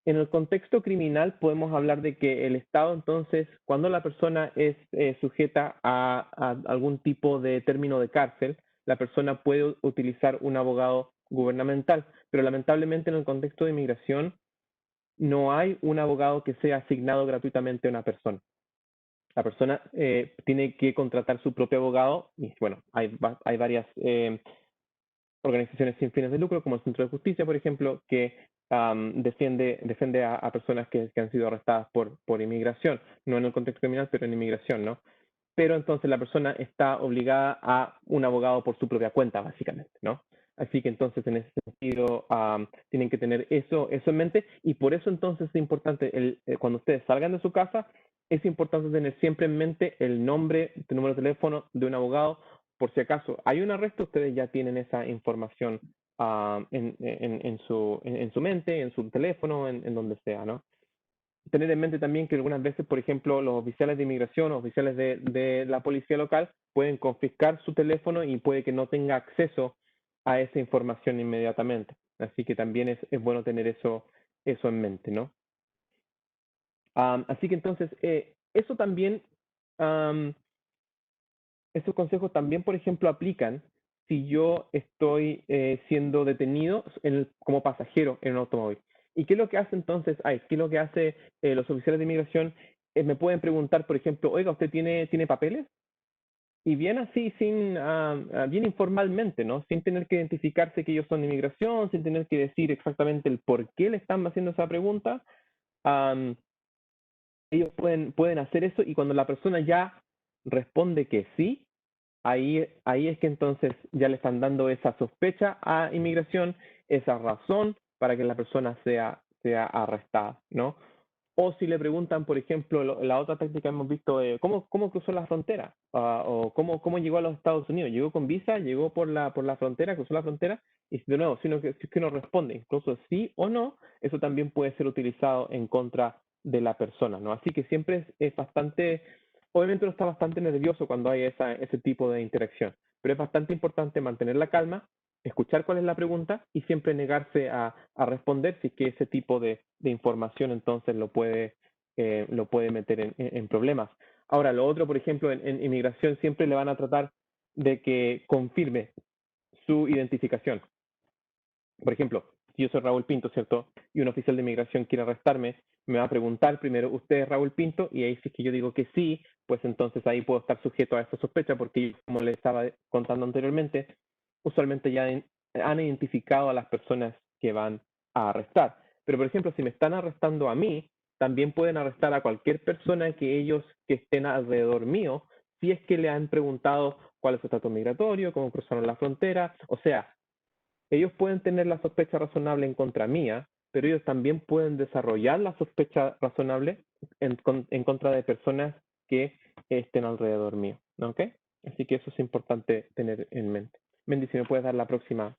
En el contexto criminal podemos hablar de que el Estado entonces, cuando la persona es sujeta a algún tipo de término de cárcel, la persona puede utilizar un abogado gubernamental, pero lamentablemente en el contexto de inmigración no hay un abogado que sea asignado gratuitamente a una persona. La persona tiene que contratar su propio abogado, y bueno, hay varias organizaciones sin fines de lucro, como el Centro de Justicia, por ejemplo, que defiende a personas que han sido arrestadas por inmigración, no en el contexto criminal, pero en inmigración, ¿no? Pero entonces la persona está obligada a un abogado por su propia cuenta, básicamente, ¿no? Así que entonces en ese sentido tienen que tener eso en mente y por eso entonces es importante, cuando ustedes salgan de su casa, es importante tener siempre en mente el nombre, el número de teléfono de un abogado, por si acaso hay un arresto, ustedes ya tienen esa información en su mente, en su teléfono, en donde sea, ¿no? Tener en mente también que algunas veces, por ejemplo, los oficiales de inmigración o oficiales de la policía local pueden confiscar su teléfono y puede que no tenga acceso a esa información inmediatamente. Así que también es bueno tener eso en mente, ¿no? Así que entonces, eso también, esos consejos también, por ejemplo, aplican si yo estoy siendo detenido como pasajero en un automóvil. ¿Y qué es lo que hace entonces ICE? ¿Qué es lo que hace los oficiales de inmigración? Me pueden preguntar, por ejemplo, oiga, ¿usted tiene papeles? Y bien así, bien informalmente, ¿no? Sin tener que identificarse que ellos son de inmigración, sin tener que decir exactamente el por qué le están haciendo esa pregunta. Ellos pueden hacer eso y cuando la persona ya responde que sí, ahí es que entonces ya le están dando esa sospecha a inmigración, esa razón para que la persona sea arrestada, ¿no? O si le preguntan, por ejemplo, la otra táctica que hemos visto, ¿cómo cruzó la frontera? O ¿cómo llegó a los Estados Unidos? ¿Llegó con visa? ¿Llegó por la frontera? ¿Cruzó la frontera? Y de nuevo, si es que uno responde, incluso sí o no, eso también puede ser utilizado en contra de la persona, ¿no? Así que siempre es bastante, obviamente uno está bastante nervioso cuando hay ese tipo de interacción, pero es bastante importante mantener la calma, escuchar cuál es la pregunta y siempre negarse a responder si es que ese tipo de información entonces lo puede meter en problemas. Ahora, lo otro, por ejemplo, en inmigración siempre le van a tratar de que confirme su identificación. Por ejemplo, si yo soy Raúl Pinto, ¿cierto? Y un oficial de inmigración quiere arrestarme, me va a preguntar primero, ¿usted es Raúl Pinto? Y ahí si es que yo digo que sí, pues entonces ahí puedo estar sujeto a esa sospecha porque, como les estaba contando anteriormente, usualmente ya han identificado a las personas que van a arrestar. Pero, por ejemplo, si me están arrestando a mí, también pueden arrestar a cualquier persona que estén alrededor mío, si es que le han preguntado cuál es su estatus migratorio, cómo cruzaron la frontera. O sea, ellos pueden tener la sospecha razonable en contra mía, pero ellos también pueden desarrollar la sospecha razonable en contra de personas que estén alrededor mío. ¿Ok? Así que eso es importante tener en mente. Mendy, si me puedes dar la próxima.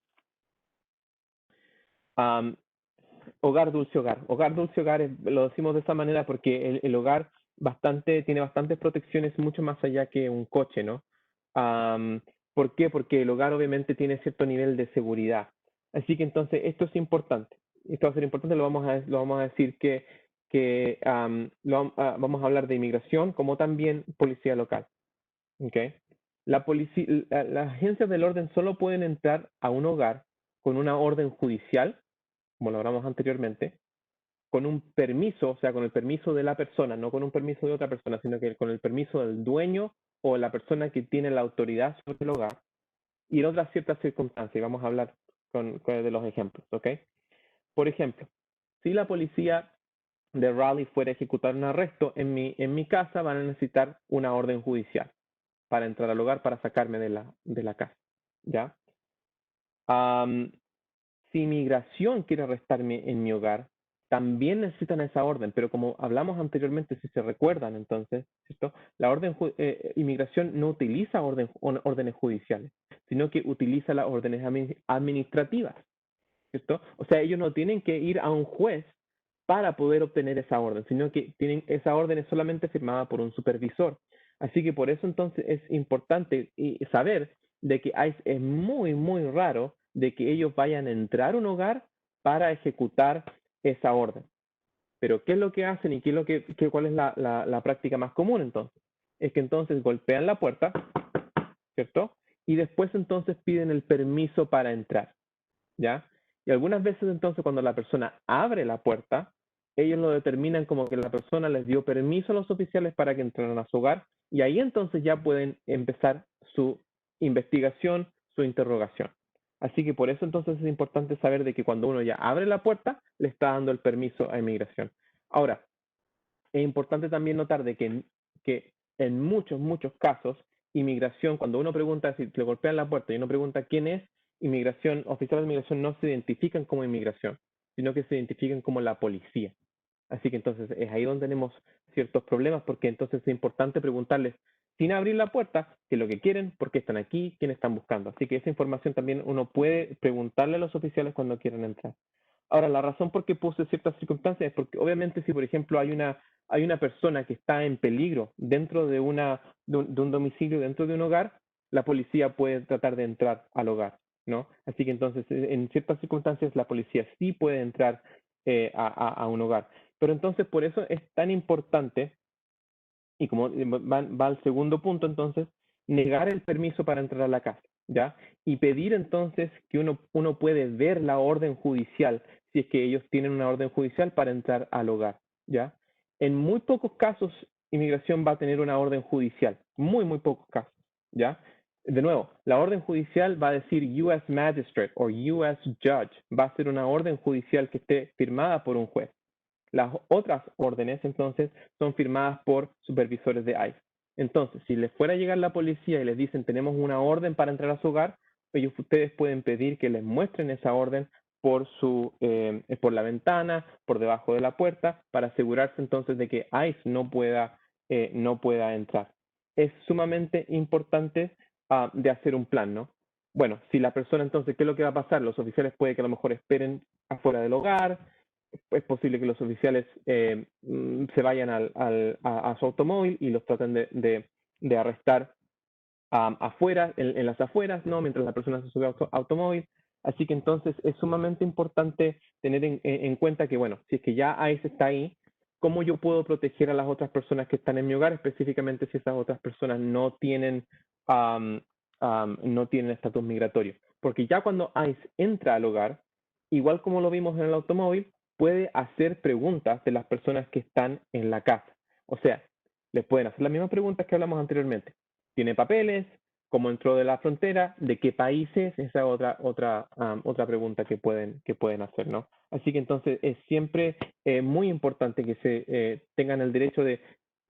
Hogar, dulce hogar. Hogar, dulce hogar, lo decimos de esa manera porque el hogar tiene bastantes protecciones mucho más allá que un coche, ¿no? ¿Por qué? Porque el hogar obviamente tiene cierto nivel de seguridad. Así que entonces esto es importante. Esto va a ser importante, lo vamos a decir vamos a hablar de inmigración como también policía local. ¿Okay? Las agencias del orden solo pueden entrar a un hogar con una orden judicial, como lo hablamos anteriormente, con un permiso, o sea, con el permiso de la persona, no con un permiso de otra persona, sino que con el permiso del dueño o la persona que tiene la autoridad sobre el hogar, y en otras ciertas circunstancias, y vamos a hablar de los ejemplos, ¿ok? Por ejemplo, si la policía de Raleigh fuera a ejecutar un arresto en mi casa, van a necesitar una orden judicial para entrar al hogar, para sacarme de la casa, ¿ya? Si inmigración quiere arrestarme en mi hogar, también necesitan esa orden, pero como hablamos anteriormente, si se recuerdan entonces, ¿cierto? La inmigración no utiliza órdenes judiciales, sino que utiliza las órdenes administrativas, ¿cierto? O sea, ellos no tienen que ir a un juez para poder obtener esa orden, sino que esa orden es solamente firmada por un supervisor. Así que por eso entonces es importante saber de que es muy, muy raro de que ellos vayan a entrar a un hogar para ejecutar esa orden. Pero ¿qué es lo que hacen y cuál es la práctica más común entonces? Es que entonces golpean la puerta, ¿cierto? Y después entonces piden el permiso para entrar, ¿ya? Y algunas veces entonces cuando la persona abre la puerta, ellos lo determinan como que la persona les dio permiso a los oficiales para que entraran a su hogar y ahí entonces ya pueden empezar su investigación, su interrogación. Así que por eso entonces es importante saber de que cuando uno ya abre la puerta, le está dando el permiso a inmigración. Ahora, es importante también notar de que en muchos, muchos casos, inmigración, cuando uno pregunta si le golpean la puerta y uno pregunta quién es, oficiales de inmigración no se identifican como inmigración, sino que se identifican como la policía. Así que entonces es ahí donde tenemos ciertos problemas, porque entonces es importante preguntarles, sin abrir la puerta, qué es lo que quieren, por qué están aquí, quién están buscando. Así que esa información también uno puede preguntarle a los oficiales cuando quieran entrar. Ahora, la razón por qué puse ciertas circunstancias es porque obviamente si, por ejemplo, hay una persona que está en peligro dentro de un domicilio, dentro de un hogar, la policía puede tratar de entrar al hogar, ¿no? Así que entonces, en ciertas circunstancias, la policía sí puede entrar a un hogar. Pero entonces, por eso es tan importante, y como va al segundo punto, entonces, negar el permiso para entrar a la casa, ¿ya? Y pedir entonces que uno puede ver la orden judicial, si es que ellos tienen una orden judicial para entrar al hogar, ¿ya? En muy pocos casos, inmigración va a tener una orden judicial, muy, muy pocos casos, ¿ya? De nuevo, la orden judicial va a decir U.S. Magistrate o U.S. Judge, va a ser una orden judicial que esté firmada por un juez. Las otras órdenes, entonces, son firmadas por supervisores de ICE. Entonces, si les fuera a llegar la policía y les dicen tenemos una orden para entrar a su hogar, ustedes pueden pedir que les muestren esa orden por la ventana, por debajo de la puerta, para asegurarse entonces de que ICE no pueda entrar. Es sumamente importante de hacer un plan, ¿no? Bueno, si la persona entonces, ¿qué es lo que va a pasar? Los oficiales puede que a lo mejor esperen afuera del hogar, es posible que los oficiales se vayan a su automóvil y los traten de arrestar afuera, en las afueras, ¿no? Mientras la persona se sube a su automóvil. Así que entonces es sumamente importante tener en cuenta que, bueno, si es que ya ICE está ahí, ¿cómo yo puedo proteger a las otras personas que están en mi hogar, específicamente si esas otras personas no tienen estatus migratorio? Porque ya cuando ICE entra al hogar, igual como lo vimos en el automóvil, puede hacer preguntas de las personas que están en la casa. O sea, les pueden hacer las mismas preguntas que hablamos anteriormente. ¿Tiene papeles? ¿Cómo entró de la frontera? ¿De qué países? Esa es otra pregunta que pueden hacer, ¿no? Así que entonces es siempre muy importante que tengan el derecho de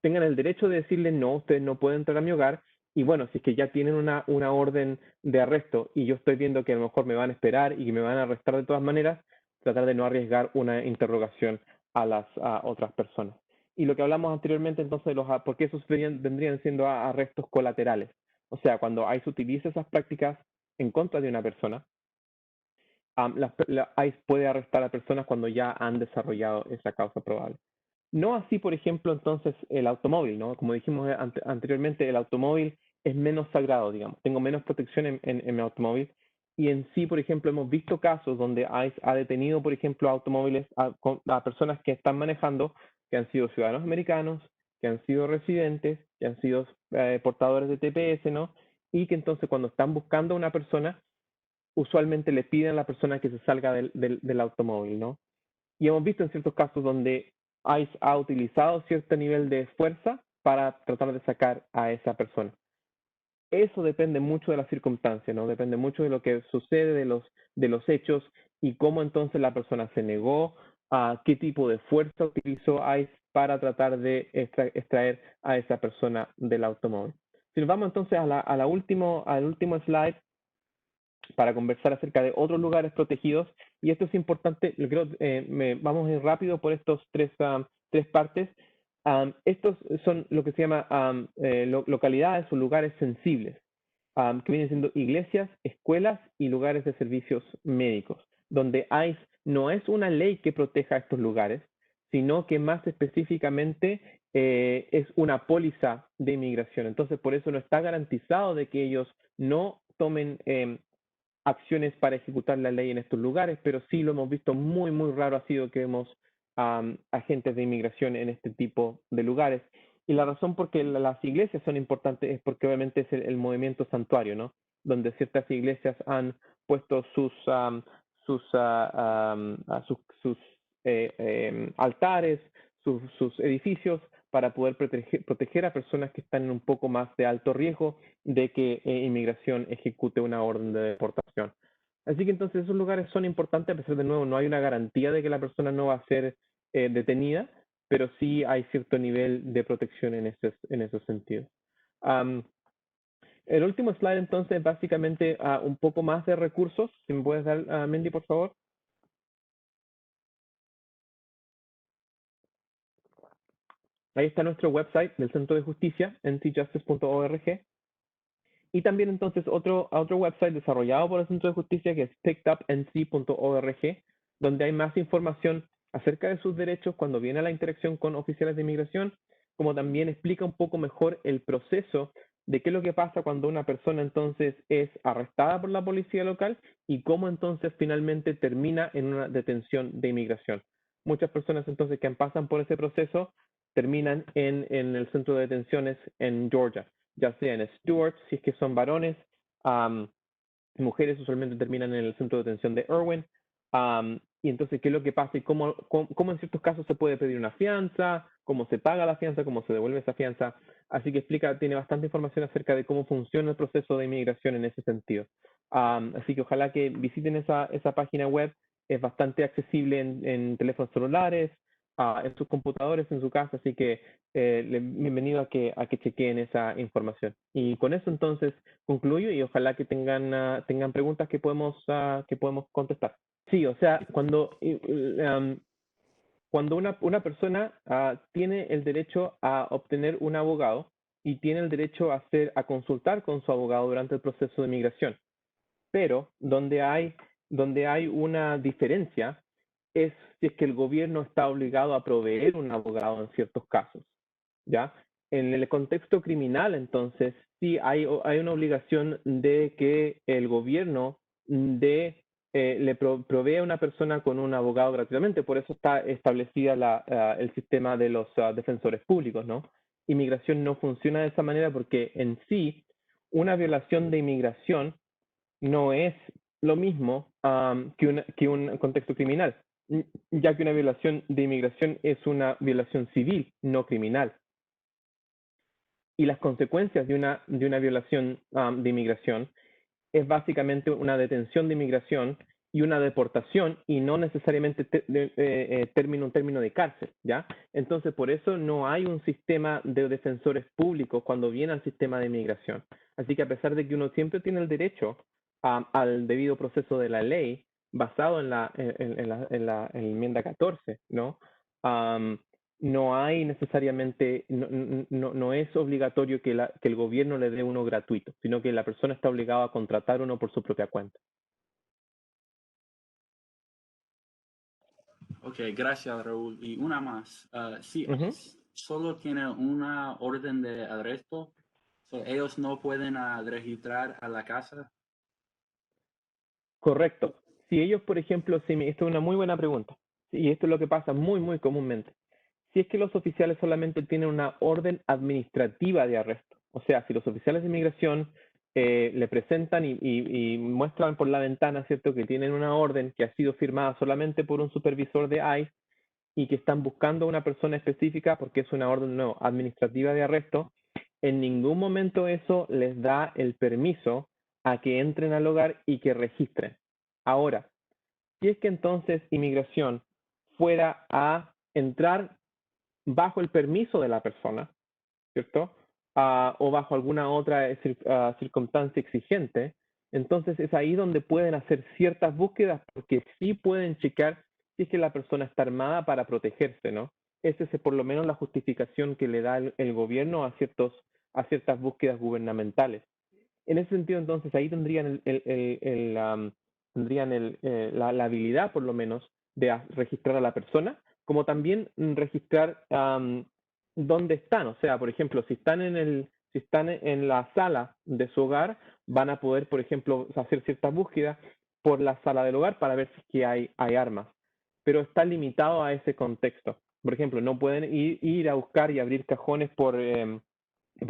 decirle no, ustedes no pueden entrar a mi hogar. Y bueno, si es que ya tienen una orden de arresto y yo estoy viendo que a lo mejor me van a esperar y que me van a arrestar de todas maneras, tratar de no arriesgar una interrogación a las otras personas. Y lo que hablamos anteriormente, entonces, porque esos vendrían siendo arrestos colaterales. O sea, cuando ICE utiliza esas prácticas en contra de una persona, ICE puede arrestar a personas cuando ya han desarrollado esa causa probable. No así, por ejemplo, entonces el automóvil, ¿no? Como dijimos anteriormente, el automóvil es menos sagrado, digamos. Tengo menos protección en mi automóvil. Y en sí, por ejemplo, hemos visto casos donde ICE ha detenido, por ejemplo, automóviles a personas que están manejando, que han sido ciudadanos americanos, que han sido residentes, que han sido portadores de TPS, ¿no? Y que entonces cuando están buscando a una persona, usualmente le piden a la persona que se salga del automóvil, ¿no? Y hemos visto en ciertos casos donde ICE ha utilizado cierto nivel de fuerza para tratar de sacar a esa persona. Eso depende mucho de las circunstancias, ¿no? Depende mucho de lo que sucede, de los hechos y cómo entonces la persona se negó, a qué tipo de fuerza utilizó ICE para tratar de extraer a esa persona del automóvil. Si nos vamos entonces al último slide, para conversar acerca de otros lugares protegidos. Y esto es importante, yo creo, vamos a ir rápido por estos tres partes. Estos son lo que se llama localidades o lugares sensibles, que vienen siendo iglesias, escuelas y lugares de servicios médicos, donde ICE no es una ley que proteja estos lugares, sino que más específicamente es una póliza de inmigración. Entonces, por eso no está garantizado de que ellos no tomen acciones para ejecutar la ley en estos lugares, pero sí lo hemos visto muy, muy raro ha sido que vemos agentes de inmigración en este tipo de lugares. Y la razón por qué las iglesias son importantes es porque obviamente es el movimiento santuario, ¿no? Donde ciertas iglesias han puesto sus altares, sus edificios para poder proteger a personas que están en un poco más de alto riesgo de que inmigración ejecute una orden de deportación. Así que entonces esos lugares son importantes, a pesar de nuevo no hay una garantía de que la persona no va a ser detenida, pero sí hay cierto nivel de protección en esos sentidos. El último slide entonces básicamente un poco más de recursos. Si me puedes dar, Mendy, por favor. Ahí está nuestro website del Centro de Justicia, ncjustice.org. Y también entonces otro website desarrollado por el Centro de Justicia que es pickedupnc.org, donde hay más información acerca de sus derechos cuando viene a la interacción con oficiales de inmigración, como también explica un poco mejor el proceso de qué es lo que pasa cuando una persona entonces es arrestada por la policía local y cómo entonces finalmente termina en una detención de inmigración. Muchas personas entonces que pasan por ese proceso terminan en el centro de detenciones en Georgia, ya sea en Stewart, si es que son varones, mujeres usualmente terminan en el centro de detención de Irwin, y entonces qué es lo que pasa y cómo en ciertos casos se puede pedir una fianza, cómo se paga la fianza, cómo se devuelve esa fianza, así que tiene bastante información acerca de cómo funciona el proceso de inmigración en ese sentido. Así que ojalá que visiten esa página web, es bastante accesible en teléfonos celulares, en sus computadores, en su casa, así que bienvenido a que chequeen esa información. Y con eso entonces concluyo y ojalá que tengan preguntas que podemos contestar. Sí, o sea, cuando una persona tiene el derecho a obtener un abogado y tiene el derecho a consultar con su abogado durante el proceso de migración, pero donde hay una diferencia es si es que el gobierno está obligado a proveer un abogado en ciertos casos, ¿ya? En el contexto criminal, entonces, sí hay una obligación de que el gobierno le provea a una persona con un abogado gratuitamente, por eso está establecida el sistema de los defensores públicos, ¿no? Inmigración no funciona de esa manera porque en sí, una violación de inmigración no es lo mismo que un contexto criminal, ya que una violación de inmigración es una violación civil, no criminal. Y las consecuencias de una violación de inmigración es básicamente una detención de inmigración y una deportación y no necesariamente un término de cárcel, ¿ya? Entonces, por eso no hay un sistema de defensores públicos cuando viene al sistema de inmigración. Así que a pesar de que uno siempre tiene el derecho al debido proceso de la ley, basado en la enmienda 14, ¿no? No hay necesariamente, no es obligatorio que el gobierno le dé uno gratuito, sino que la persona está obligada a contratar uno por su propia cuenta. Ok, gracias, Raúl. Y una más. Si solo tiene una orden de arresto, ellos no pueden registrar a la casa. Correcto. Si ellos, por ejemplo, esto es una muy buena pregunta, y esto es lo que pasa muy, muy comúnmente. Si es que los oficiales solamente tienen una orden administrativa de arresto, o sea, si los oficiales de inmigración le presentan y muestran por la ventana, ¿cierto?, que tienen una orden que ha sido firmada solamente por un supervisor de ICE y que están buscando a una persona específica porque es una orden administrativa de arresto, en ningún momento eso les da el permiso a que entren al hogar y que registren. Ahora, si es que entonces inmigración fuera a entrar bajo el permiso de la persona, ¿cierto? O bajo alguna otra circunstancia exigente, entonces es ahí donde pueden hacer ciertas búsquedas porque sí pueden checar si es que la persona está armada para protegerse, ¿no? Esa es por lo menos la justificación que le da el gobierno a ciertas búsquedas gubernamentales. En ese sentido, entonces, ahí tendrían la habilidad, por lo menos, de registrar a la persona, como también registrar dónde están. O sea, por ejemplo, si están en la sala de su hogar, van a poder, por ejemplo, hacer ciertas búsquedas por la sala del hogar para ver si es que hay armas. Pero está limitado a ese contexto. Por ejemplo, no pueden ir a buscar y abrir cajones por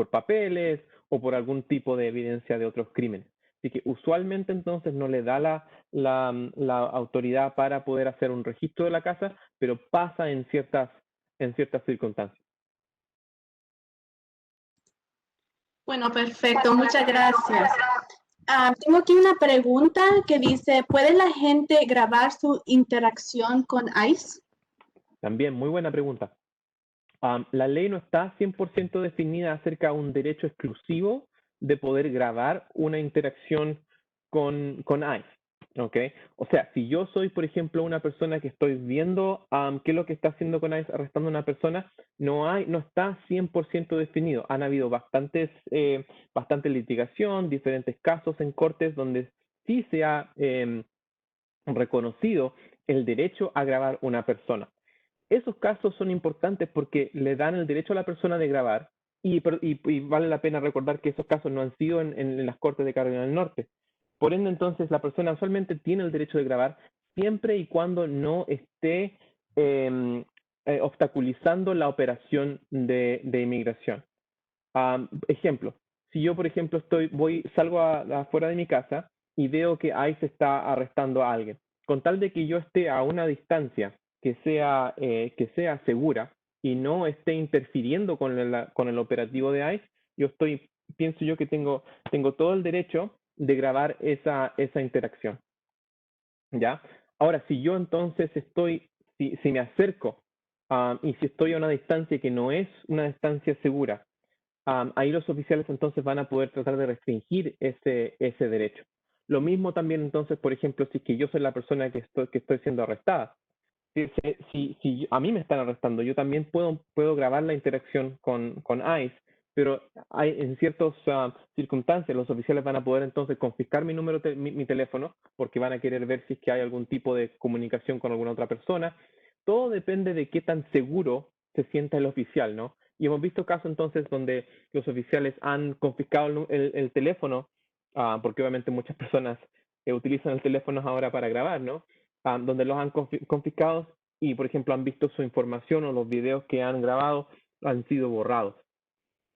papeles o por algún tipo de evidencia de otros crímenes. Así que usualmente entonces no le da la autoridad para poder hacer un registro de la casa, pero pasa en ciertas circunstancias. Bueno, perfecto, muchas gracias. Tengo aquí una pregunta que dice, ¿puede la gente grabar su interacción con ICE? También, muy buena pregunta. La ley no está 100% definida acerca de un derecho exclusivo de poder grabar una interacción con ICE. ¿Ok? O sea, si yo soy, por ejemplo, una persona que estoy viendo qué es lo que está haciendo con ICE arrestando a una persona, no está 100% definido. Han habido bastante litigación, diferentes casos en cortes donde sí se ha reconocido el derecho a grabar una persona. Esos casos son importantes porque le dan el derecho a la persona de grabar y vale la pena recordar que esos casos no han sido en las Cortes de Carolina del Norte. Por ende, entonces, la persona usualmente tiene el derecho de grabar siempre y cuando no esté obstaculizando la operación de inmigración. Ejemplo, si yo, por ejemplo, salgo afuera de mi casa y veo que ICE está arrestando a alguien, con tal de que yo esté a una distancia que sea segura y no esté interfiriendo con el operativo de ICE, pienso yo que tengo todo el derecho de grabar esa interacción. ¿Ya? Ahora, si yo entonces si me acerco y si estoy a una distancia que no es una distancia segura, ahí los oficiales entonces van a poder tratar de restringir ese derecho. Lo mismo también entonces, por ejemplo, si es que yo soy la persona que estoy siendo arrestada. Si a mí me están arrestando, yo también puedo grabar la interacción con ICE, pero en ciertas circunstancias los oficiales van a poder entonces confiscar mi teléfono porque van a querer ver si es que hay algún tipo de comunicación con alguna otra persona. Todo depende de qué tan seguro se sienta el oficial, ¿no? Y hemos visto casos entonces donde los oficiales han confiscado el teléfono, porque obviamente muchas personas utilizan el teléfono ahora para grabar, ¿no? Donde los han confiscado y, por ejemplo, han visto su información o los videos que han grabado han sido borrados,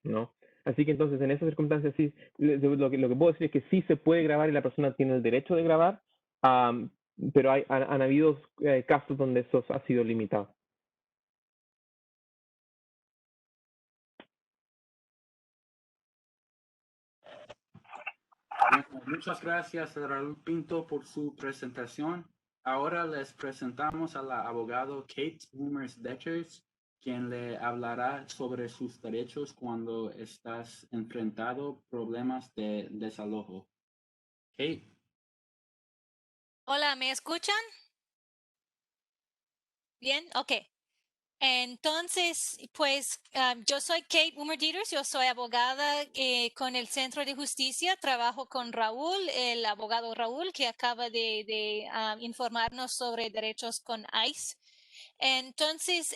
¿no? Así que entonces en esas circunstancias sí, lo que puedo decir es que sí se puede grabar y la persona tiene el derecho de grabar, pero han habido casos donde eso ha sido limitado. Bueno, muchas gracias, Raúl Pinto, por su presentación. Ahora les presentamos a la abogada Kate Boomers-Deckers, quien le hablará sobre sus derechos cuando estás enfrentando problemas de desalojo. Kate. Hola, ¿me escuchan? Bien, ok. Entonces, pues yo soy Kate Boomer-Dieters, yo soy abogada con el Centro de Justicia, trabajo con Raúl, el abogado Raúl, que acaba de informarnos sobre derechos con ICE. Entonces,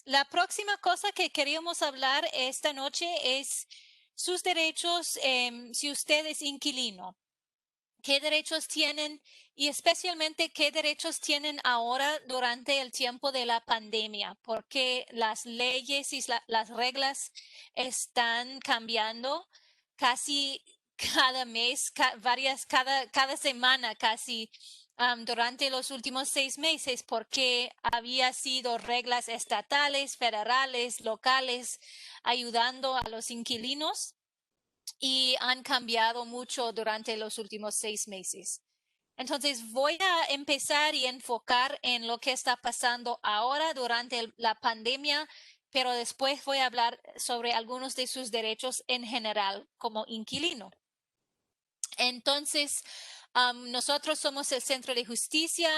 la próxima cosa que queríamos hablar esta noche es sus derechos si usted es inquilino. ¿Qué derechos tienen y especialmente qué derechos tienen ahora durante el tiempo de la pandemia? Porque las leyes y las reglas están cambiando casi cada mes, cada semana casi durante los últimos 6 meses, porque había sido reglas estatales, federales, locales, ayudando a los inquilinos y han cambiado mucho durante los últimos 6 meses. Entonces voy a empezar y enfocar en lo que está pasando ahora durante la pandemia, pero después voy a hablar sobre algunos de sus derechos en general como inquilino. Entonces, nosotros somos el Centro de Justicia,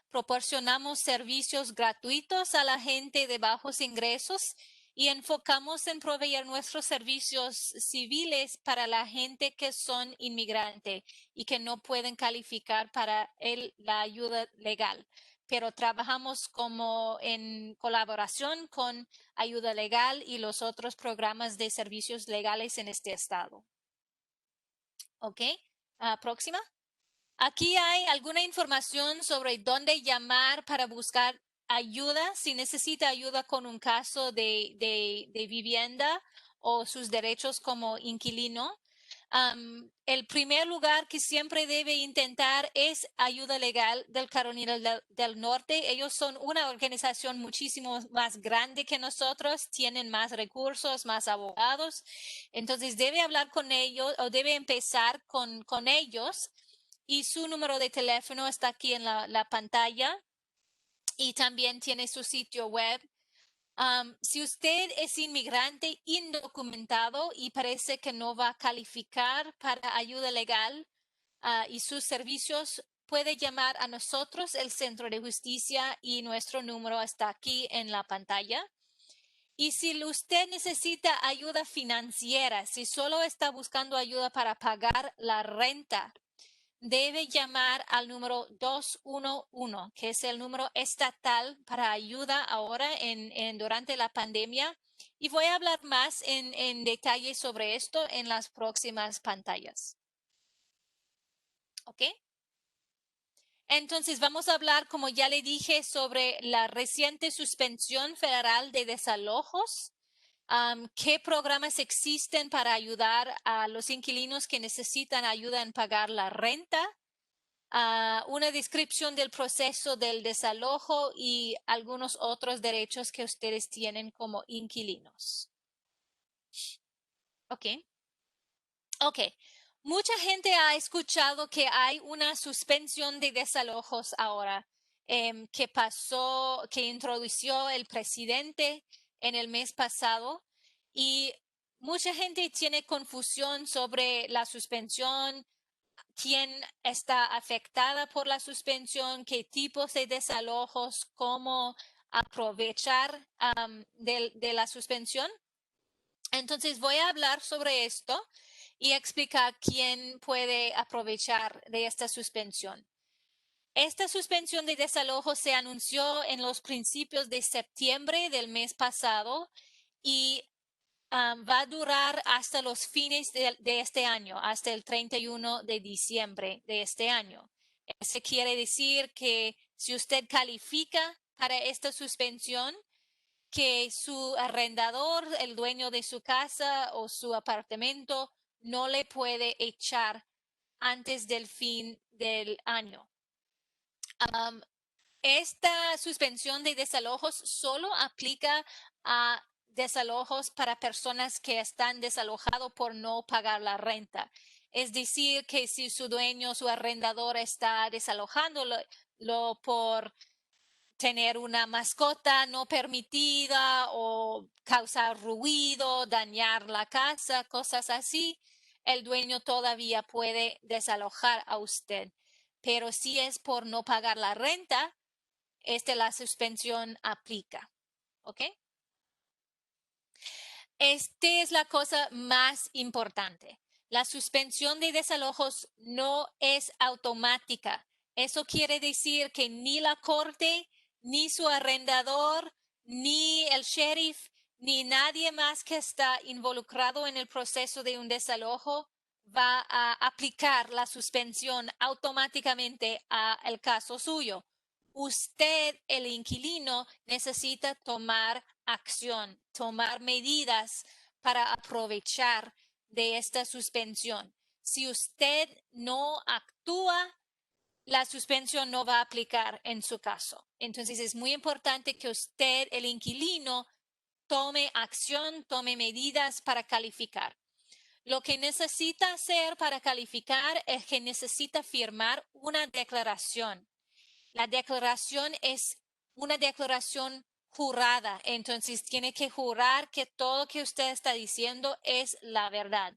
proporcionamos servicios gratuitos a la gente de bajos ingresos y enfocamos en proveer nuestros servicios civiles para la gente que son inmigrante y que no pueden calificar para la ayuda legal. Pero trabajamos como en colaboración con ayuda legal y los otros programas de servicios legales en este estado. ¿Ok? Próxima. Aquí hay alguna información sobre dónde llamar para buscar ayuda, si necesita ayuda con un caso de vivienda o sus derechos como inquilino. El primer lugar que siempre debe intentar es ayuda legal del Carolina del Norte. Ellos son una organización muchísimo más grande que nosotros, tienen más recursos, más abogados. Entonces debe hablar con ellos o debe empezar con ellos. Y su número de teléfono está aquí en la pantalla y también tiene su sitio web Si usted es inmigrante indocumentado y parece que no va a calificar para ayuda legal y sus servicios, puede llamar a nosotros, el Centro de Justicia, y nuestro número está aquí en la pantalla. Y si usted necesita ayuda financiera, si solo está buscando ayuda para pagar la renta, debe llamar al número 211, que es el número estatal para ayuda ahora durante la pandemia. Y voy a hablar más en detalle sobre esto en las próximas pantallas. ¿Ok? Entonces vamos a hablar, como ya le dije, sobre la reciente suspensión federal de desalojos. ¿Qué programas existen para ayudar a los inquilinos que necesitan ayuda en pagar la renta? Una descripción del proceso del desalojo y algunos otros derechos que ustedes tienen como inquilinos. Ok. Ok. Mucha gente ha escuchado que hay una suspensión de desalojos ahora que introdució el presidente en el mes pasado, y mucha gente tiene confusión sobre la suspensión, quién está afectada por la suspensión, qué tipos de desalojos, cómo aprovechar de la suspensión. Entonces voy a hablar sobre esto y explicar quién puede aprovechar de esta suspensión. Esta suspensión de desalojo se anunció en los principios de septiembre del mes pasado y va a durar hasta los fines de este año, hasta el 31 de diciembre de este año. Eso quiere decir que si usted califica para esta suspensión, que su arrendador, el dueño de su casa o su apartamento, no le puede echar antes del fin del año. Esta suspensión de desalojos solo aplica a desalojos para personas que están desalojados por no pagar la renta. Es decir, que si su dueño, su arrendador está desalojándolo por tener una mascota no permitida o causar ruido, dañar la casa, cosas así, el dueño todavía puede desalojar a usted. Pero si es por no pagar la renta, la suspensión aplica. ¿Ok? Esta es la cosa más importante. La suspensión de desalojos no es automática. Eso quiere decir que ni la corte, ni su arrendador, ni el sheriff, ni nadie más que está involucrado en el proceso de un desalojo va a aplicar la suspensión automáticamente al caso suyo. Usted, el inquilino, necesita tomar acción, tomar medidas para aprovechar de esta suspensión. Si usted no actúa, la suspensión no va a aplicar en su caso. Entonces es muy importante que usted, el inquilino, tome acción, tome medidas para calificar. Lo que necesita hacer para calificar es que necesita firmar una declaración. La declaración es una declaración jurada, entonces tiene que jurar que todo lo que usted está diciendo es la verdad.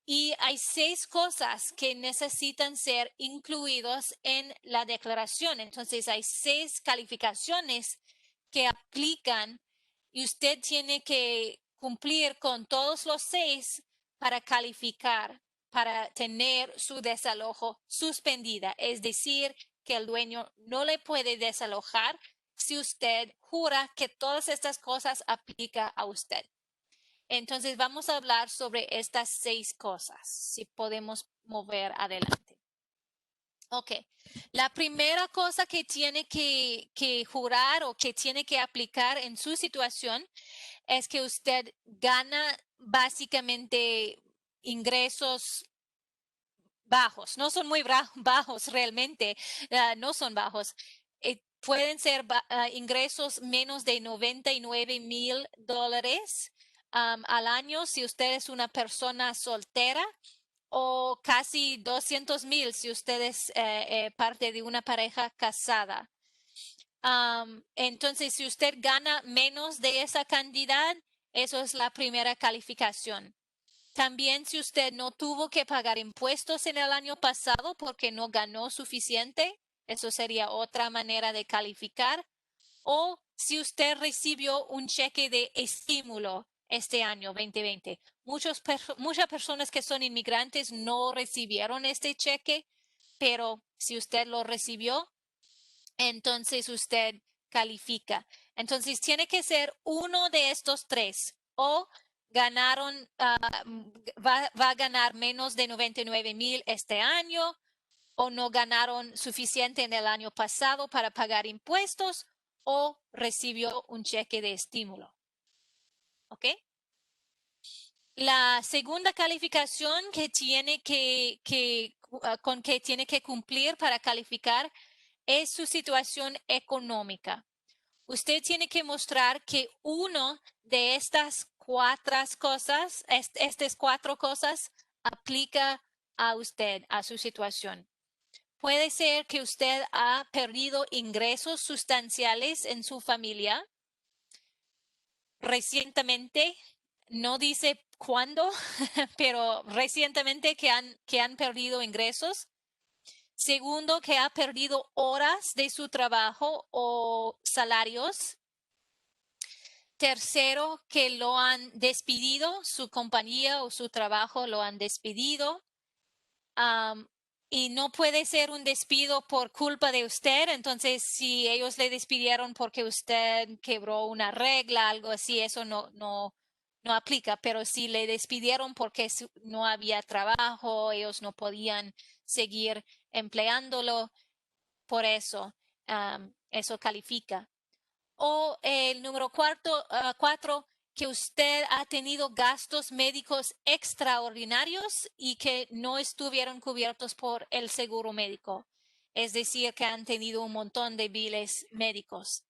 Y hay 6 cosas que necesitan ser incluidos en la declaración. Entonces hay 6 calificaciones que aplican y usted tiene que cumplir con todos los 6 para calificar, para tener su desalojo suspendida. Es decir, que el dueño no le puede desalojar si usted jura que todas estas cosas aplican a usted. Entonces vamos a hablar sobre estas 6 cosas, si podemos mover adelante. Ok, la primera cosa que tiene que jurar o que tiene que aplicar en su situación es que usted gana básicamente ingresos bajos. No son muy bajos realmente, no son bajos. Pueden ser ingresos menos de $99,000 al año si usted es una persona soltera, o casi 200,000 si usted es parte de una pareja casada. Entonces, si usted gana menos de esa cantidad, eso es la primera calificación. También si usted no tuvo que pagar impuestos en el año pasado porque no ganó suficiente, eso sería otra manera de calificar. O si usted recibió un cheque de estímulo este año 2020. Muchas personas que son inmigrantes no recibieron este cheque, pero si usted lo recibió, entonces usted califica. Entonces tiene que ser uno de estos tres. O ganaron, va a ganar menos de 99,000 este año, o no ganaron suficiente en el año pasado para pagar impuestos, o recibió un cheque de estímulo. ¿Ok? La segunda calificación que tiene con que tiene que cumplir para calificar es su situación económica. Usted tiene que mostrar que uno de estas estas cuatro cosas aplica a usted, a su situación. Puede ser que usted ha perdido ingresos sustanciales en su familia recientemente, no dice cuándo, pero recientemente que han perdido ingresos. Segundo, que ha perdido horas de su trabajo o salarios. Tercero, que lo han despedido, su compañía o su trabajo lo han despedido. Y no puede ser un despido por culpa de usted. Entonces, si ellos le despidieron porque usted quebró una regla, algo así, eso no aplica. Pero si le despidieron porque no había trabajo, ellos no podían seguir empleándolo, por eso, eso califica. O el número cuatro, que usted ha tenido gastos médicos extraordinarios y que no estuvieron cubiertos por el seguro médico. Es decir, que han tenido un montón de biles médicos.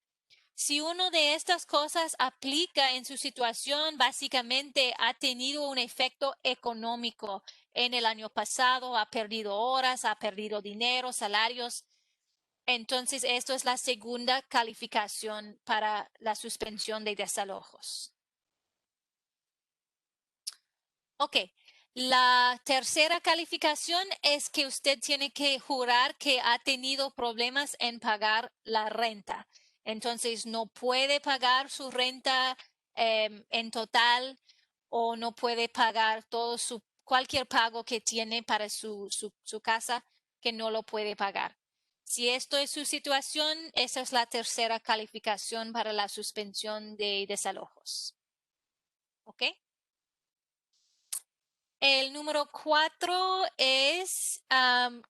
Si uno de estas cosas aplica en su situación, básicamente ha tenido un efecto económico en el año pasado, ha perdido horas, ha perdido dinero, salarios. Entonces, esto es la segunda calificación para la suspensión de desalojos. Ok, la tercera calificación es que usted tiene que jurar que ha tenido problemas en pagar la renta. Entonces, no puede pagar su renta en total o no puede pagar cualquier pago que tiene para su casa, que no lo puede pagar. Si esto es su situación, esa es la tercera calificación para la suspensión de desalojos. ¿Ok? El número 4 es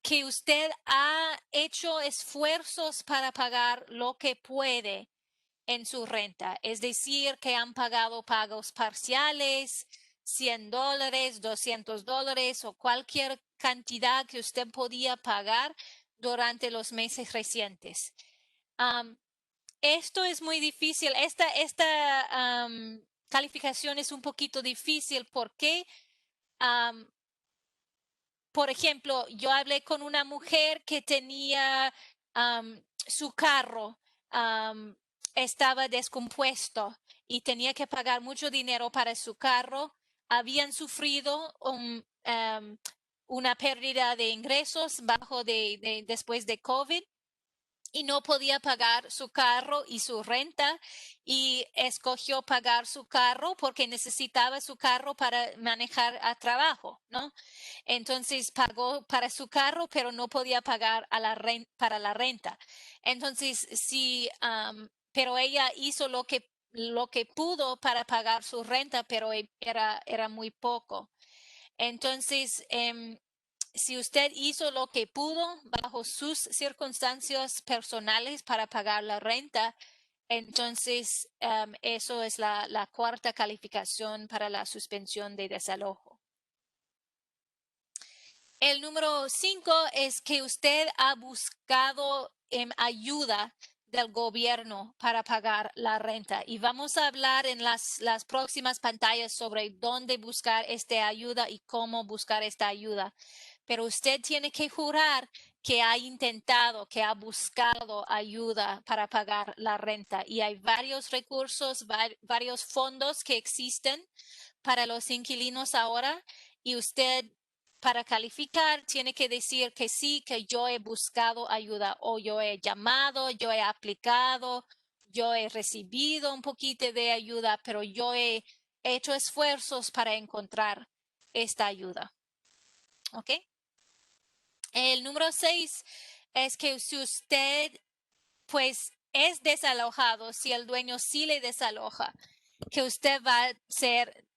que usted ha hecho esfuerzos para pagar lo que puede en su renta. Es decir, que han pagado pagos parciales, $100, $200 o cualquier cantidad que usted podía pagar durante los meses recientes. Esto es muy difícil. Esta calificación es un poquito difícil porque, por ejemplo, yo hablé con una mujer que tenía su carro, estaba descompuesto y tenía que pagar mucho dinero para su carro. Habían sufrido una pérdida de ingresos después de COVID y no podía pagar su carro y su renta y escogió pagar su carro porque necesitaba su carro para manejar a trabajo, ¿no? Entonces pagó para su carro, pero no podía pagar para la renta. Entonces, sí, pero ella hizo lo que pudo para pagar su renta, pero era muy poco. Entonces, si usted hizo lo que pudo bajo sus circunstancias personales para pagar la renta, entonces eso es la cuarta calificación para la suspensión de desalojo. El número 5 es que usted ha buscado ayuda del gobierno para pagar la renta. Y vamos a hablar en las próximas pantallas sobre dónde buscar esta ayuda y cómo buscar esta ayuda. Pero usted tiene que jurar que ha intentado, que ha buscado ayuda para pagar la renta. Y hay varios recursos, varios fondos que existen para los inquilinos ahora. Y usted, para calificar, tiene que decir que sí, que yo he buscado ayuda o yo he llamado, yo he aplicado, yo he recibido un poquito de ayuda, pero yo he hecho esfuerzos para encontrar esta ayuda. ¿Ok? El número 6 es que si usted pues es desalojado, si el dueño sí le desaloja, que usted va a ser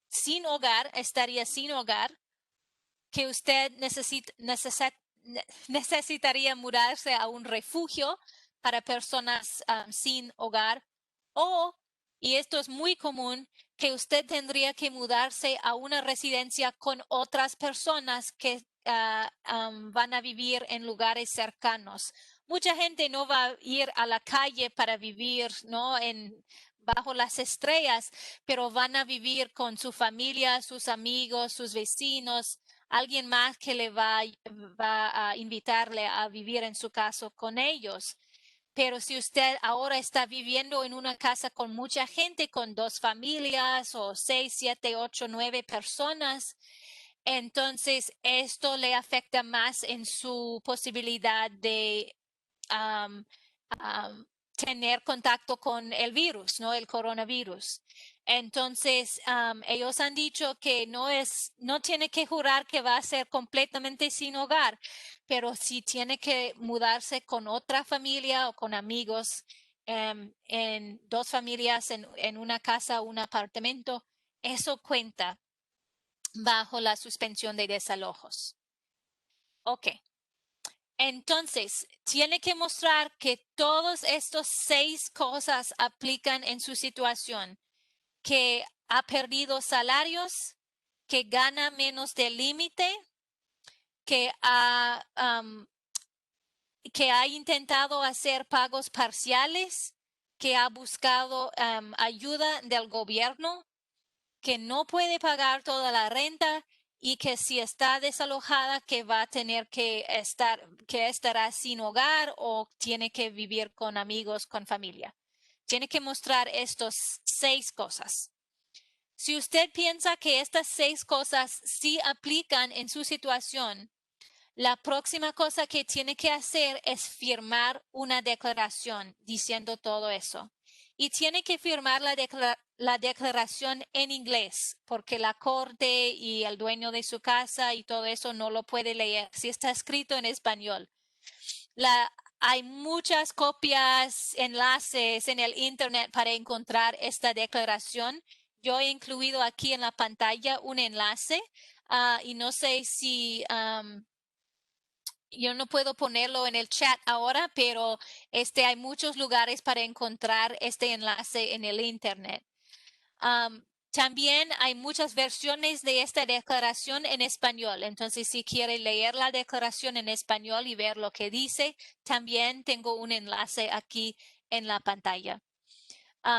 sin hogar, estaría sin hogar, que usted necesitaría mudarse a un refugio para personas sin hogar o, y esto es muy común, que usted tendría que mudarse a una residencia con otras personas que van a vivir en lugares cercanos. Mucha gente no va a ir a la calle para vivir, ¿no? Bajo las estrellas, pero van a vivir con su familia, sus amigos, sus vecinos, alguien más que le va a invitarle a vivir en su casa con ellos. Pero si usted ahora está viviendo en una casa con mucha gente, con 2 familias o 6, 7, 8, 9 personas, entonces esto le afecta más en su posibilidad de tener contacto con el virus, ¿no? El coronavirus. Entonces, ellos han dicho que no tiene que jurar que va a ser completamente sin hogar, pero si tiene que mudarse con otra familia o con amigos, en 2 familias, en una casa o un apartamento, eso cuenta bajo la suspensión de desalojos. Ok. Entonces, tiene que mostrar que todos estos 6 cosas aplican en su situación, que ha perdido salarios, que gana menos del límite, que ha intentado hacer pagos parciales, que ha buscado ayuda del gobierno, que no puede pagar toda la renta y que si está desalojada que va a tener que estará sin hogar o tiene que vivir con amigos, con familia. Tiene que mostrar estos 6 cosas. Si usted piensa que estas 6 cosas sí aplican en su situación, la próxima cosa que tiene que hacer es firmar una declaración diciendo todo eso. Y tiene que firmar la declaración en inglés, porque la corte y el dueño de su casa y todo eso no lo puede leer si está escrito en español. Hay muchas copias, enlaces en el internet para encontrar esta declaración. Yo he incluido aquí en la pantalla un enlace y no sé si yo no puedo ponerlo en el chat ahora, pero hay muchos lugares para encontrar este enlace en el internet. También hay muchas versiones de esta declaración en español. Entonces, si quiere leer la declaración en español y ver lo que dice, también tengo un enlace aquí en la pantalla.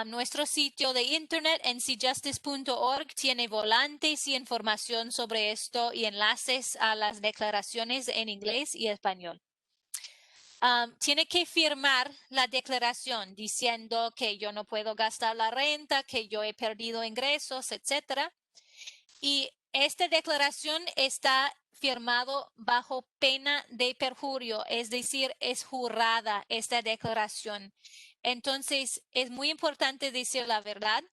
Nuestro sitio de internet, ncjustice.org, tiene volantes y información sobre esto y enlaces a las declaraciones en inglés y español. Tiene que firmar la declaración diciendo que yo no puedo gastar la renta, que yo he perdido ingresos, etc. Y esta declaración está firmado bajo pena de perjurio, es decir, es jurada esta declaración. Entonces, es muy importante decir la verdad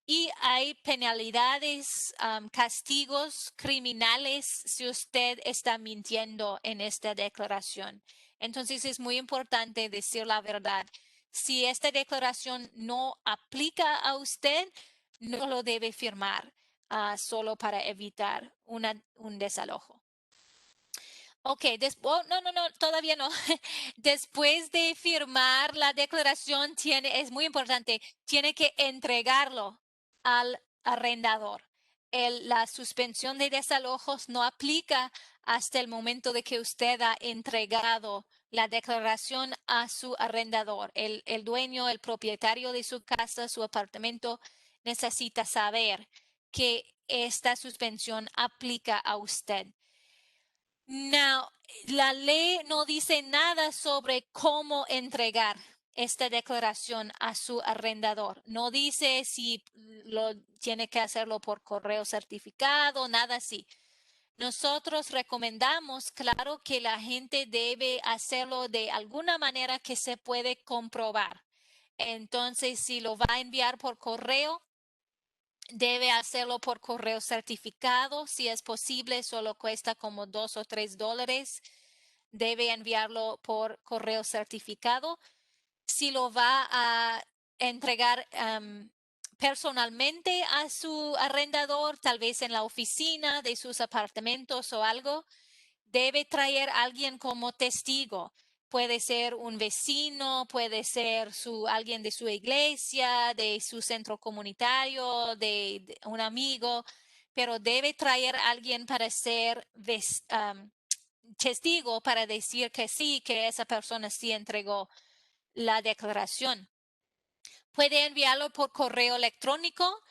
y hay penalidades, castigos criminales si usted está mintiendo en esta declaración. Entonces, es muy importante decir la verdad. Si esta declaración no aplica a usted, no lo debe firmar solo para evitar un desalojo. Ok, no, todavía no. Después de firmar la declaración, es muy importante, tiene que entregarlo al arrendador. La suspensión de desalojos no aplica hasta el momento de que usted ha entregado la declaración a su arrendador. El dueño, el propietario de su casa, su apartamento, necesita saber que esta suspensión aplica a usted. No, la ley no dice nada sobre cómo entregar esta declaración a su arrendador. No dice si tiene que hacerlo por correo certificado, nada así. Nosotros recomendamos, claro, que la gente debe hacerlo de alguna manera que se puede comprobar. Entonces, si lo va a enviar por correo, debe hacerlo por correo certificado. Si es posible, solo cuesta como $2 o $3. Debe enviarlo por correo certificado. Si lo va a entregar personalmente a su arrendador, tal vez en la oficina de sus apartamentos o algo, debe traer a alguien como testigo. Puede ser un vecino, puede ser alguien de su iglesia, de su centro comunitario, de un amigo, pero debe traer a alguien para ser testigo, para decir que sí, que esa persona sí entregó la declaración. Puede enviarlo por correo electrónico.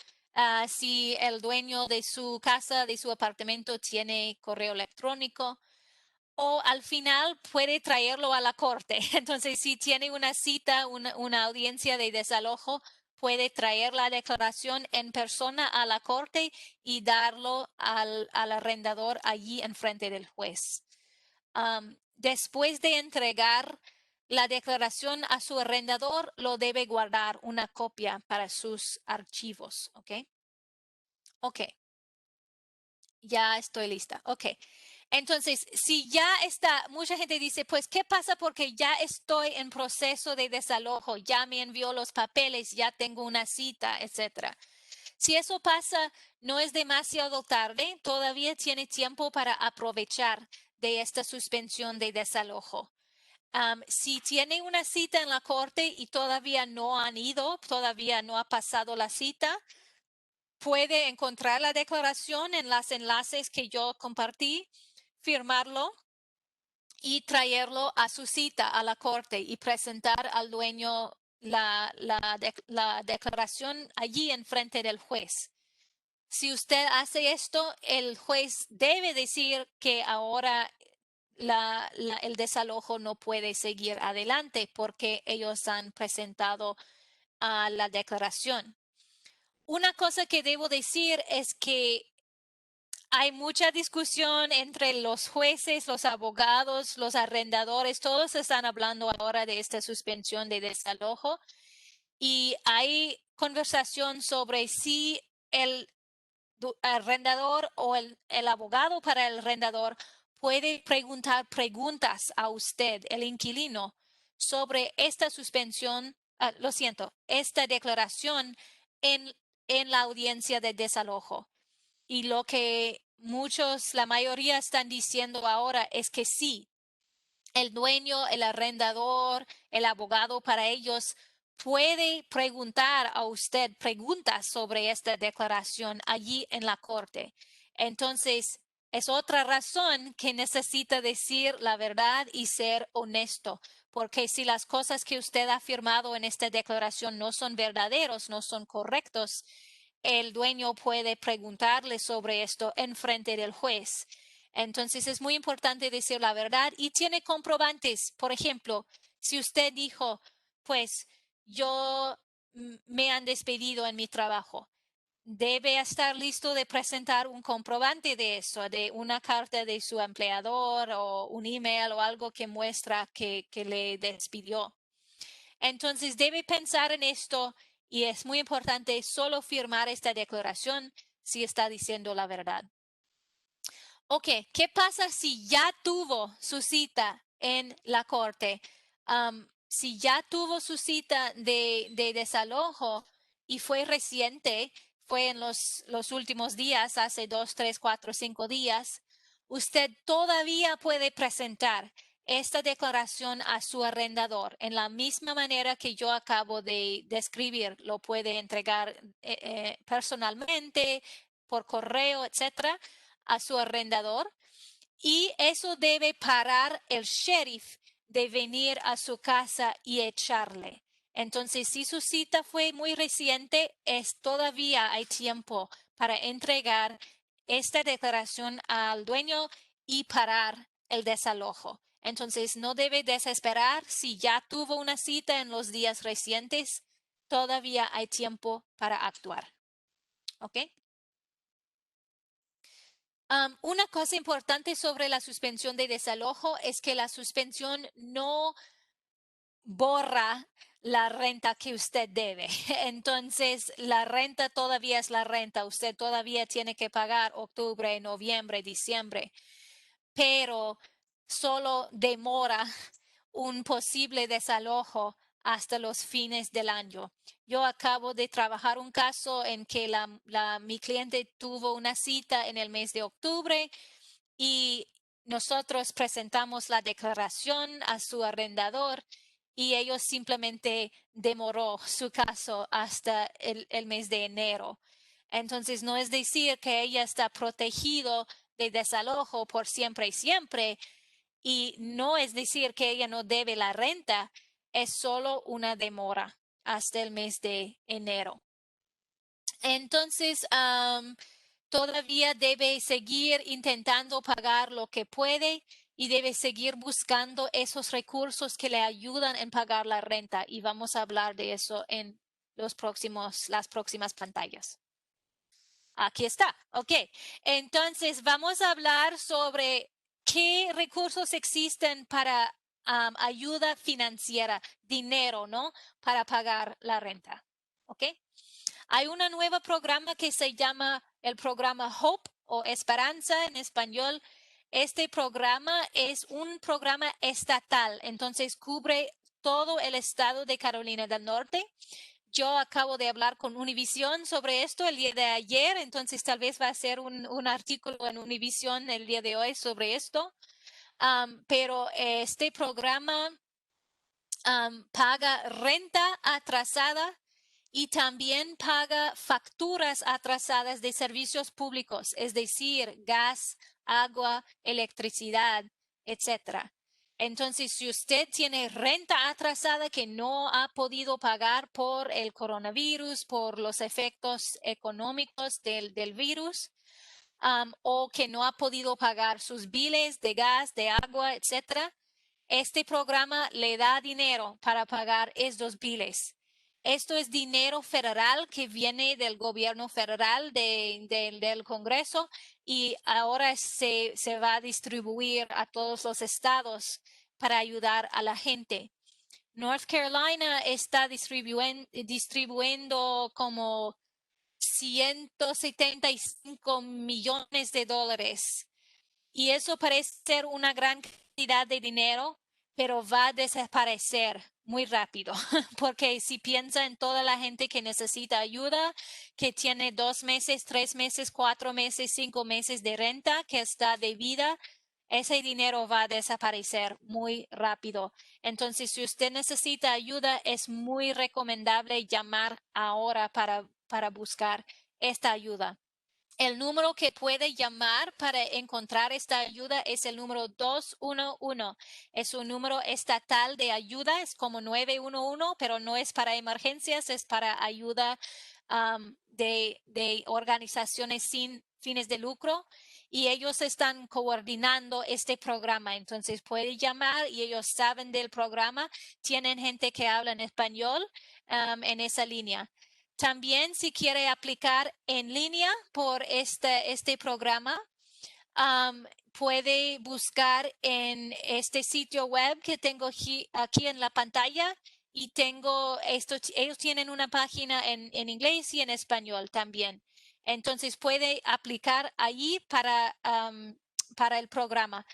Si el dueño de su casa, de su apartamento, tiene correo electrónico, o al final puede traerlo a la corte. Entonces, si tiene una cita, una audiencia de desalojo, puede traer la declaración en persona a la corte y darlo al arrendador allí en frente del juez. Después de entregar la declaración a su arrendador, lo debe guardar una copia para sus archivos. ¿Ok? Ok. Ya estoy lista. Ok. Entonces, si ya está, mucha gente dice, pues, ¿qué pasa? Porque ya estoy en proceso de desalojo, ya me envió los papeles, ya tengo una cita, etcétera. Si eso pasa, no es demasiado tarde, todavía tiene tiempo para aprovechar de esta suspensión de desalojo. Si tiene una cita en la corte y todavía no han ido, todavía no ha pasado la cita, puede encontrar la declaración en los enlaces que yo compartí, firmarlo y traerlo a su cita a la corte y presentar al dueño la declaración allí en frente del juez. Si usted hace esto, el juez debe decir que ahora el desalojo no puede seguir adelante porque ellos han presentado la declaración. Una cosa que debo decir es que hay mucha discusión entre los jueces, los abogados, los arrendadores, todos están hablando ahora de esta suspensión de desalojo y hay conversación sobre si el arrendador o el abogado para el arrendador puede preguntar preguntas a usted, el inquilino, sobre esta suspensión, esta declaración en la audiencia de desalojo. Y lo que la mayoría están diciendo ahora es que sí, el dueño, el arrendador, el abogado para ellos puede preguntar a usted preguntas sobre esta declaración allí en la corte. Entonces, es otra razón que necesita decir la verdad y ser honesto, porque si las cosas que usted ha firmado en esta declaración no son verdaderos, no son correctos, el dueño puede preguntarle sobre esto en frente del juez. Entonces es muy importante decir la verdad y tiene comprobantes. Por ejemplo, si usted dijo, pues yo me han despedido en mi trabajo, debe estar listo de presentar un comprobante de eso, de una carta de su empleador o un email o algo que muestra que le despidió. Entonces debe pensar en esto y es muy importante solo firmar esta declaración si está diciendo la verdad. Ok, ¿qué pasa si ya tuvo su cita en la corte? Si ya tuvo su cita de desalojo y fue reciente, fue en los últimos días, hace 2, 3, 4, 5 días, usted todavía puede presentar esta declaración a su arrendador en la misma manera que yo acabo de describir. Lo puede entregar personalmente, por correo, etcétera, a su arrendador, y eso debe parar el sheriff de venir a su casa y echarle. Entonces, si su cita fue muy reciente, todavía hay tiempo para entregar esta declaración al dueño y parar el desalojo. Entonces, no debe desesperar si ya tuvo una cita en los días recientes. Todavía hay tiempo para actuar. ¿Ok? Una cosa importante sobre la suspensión de desalojo es que la suspensión no borra la renta que usted debe. Entonces, la renta todavía es la renta. Usted todavía tiene que pagar octubre, noviembre, diciembre, pero solo demora un posible desalojo hasta los fines del año. Yo acabo de trabajar un caso en que mi cliente tuvo una cita en el mes de octubre y nosotros presentamos la declaración a su arrendador y ellos simplemente demoró su caso hasta el mes de enero. Entonces, no es decir que ella está protegido de desalojo por siempre y siempre, y no es decir que ella no debe la renta, es solo una demora hasta el mes de enero. Entonces, todavía debe seguir intentando pagar lo que puede y debe seguir buscando esos recursos que le ayudan en pagar la renta. Y vamos a hablar de eso en las próximas pantallas. Aquí está. Ok. Entonces, vamos a hablar sobre qué recursos existen para ayuda financiera, dinero, ¿no? Para pagar la renta. ¿Ok? Hay un nuevo programa que se llama el programa HOPE o Esperanza en español. Este programa es un programa estatal, entonces cubre todo el estado de Carolina del Norte. Yo acabo de hablar con Univision sobre esto el día de ayer, entonces tal vez va a ser un artículo en Univision el día de hoy sobre esto. Pero este programa paga renta atrasada y también paga facturas atrasadas de servicios públicos, es decir, gas, agua, electricidad, etc. Entonces, si usted tiene renta atrasada que no ha podido pagar por el coronavirus, por los efectos económicos del virus, o que no ha podido pagar sus biles de gas, de agua, etc., este programa le da dinero para pagar estos biles. Esto es dinero federal que viene del gobierno federal, del Congreso, y ahora se va a distribuir a todos los estados para ayudar a la gente. North Carolina está distribuyendo como 175 millones de dólares. Y eso parece ser una gran cantidad de dinero, pero va a desaparecer muy rápido, porque si piensa en toda la gente que necesita ayuda, que tiene 2 meses, 3 meses, 4 meses, 5 meses de renta que está debida, ese dinero va a desaparecer muy rápido. Entonces, si usted necesita ayuda, es muy recomendable llamar ahora para buscar esta ayuda. El número que puede llamar para encontrar esta ayuda es el número 211. Es un número estatal de ayuda, es como 911, pero no es para emergencias, es para ayuda de organizaciones sin fines de lucro. Y ellos están coordinando este programa. Entonces puede llamar y ellos saben del programa. Tienen gente que habla en español en esa línea. También si quiere aplicar en línea por este programa, puede buscar en este sitio web que tengo aquí en la pantalla y ellos tienen una página en inglés y en español también. Entonces puede aplicar allí para el programa.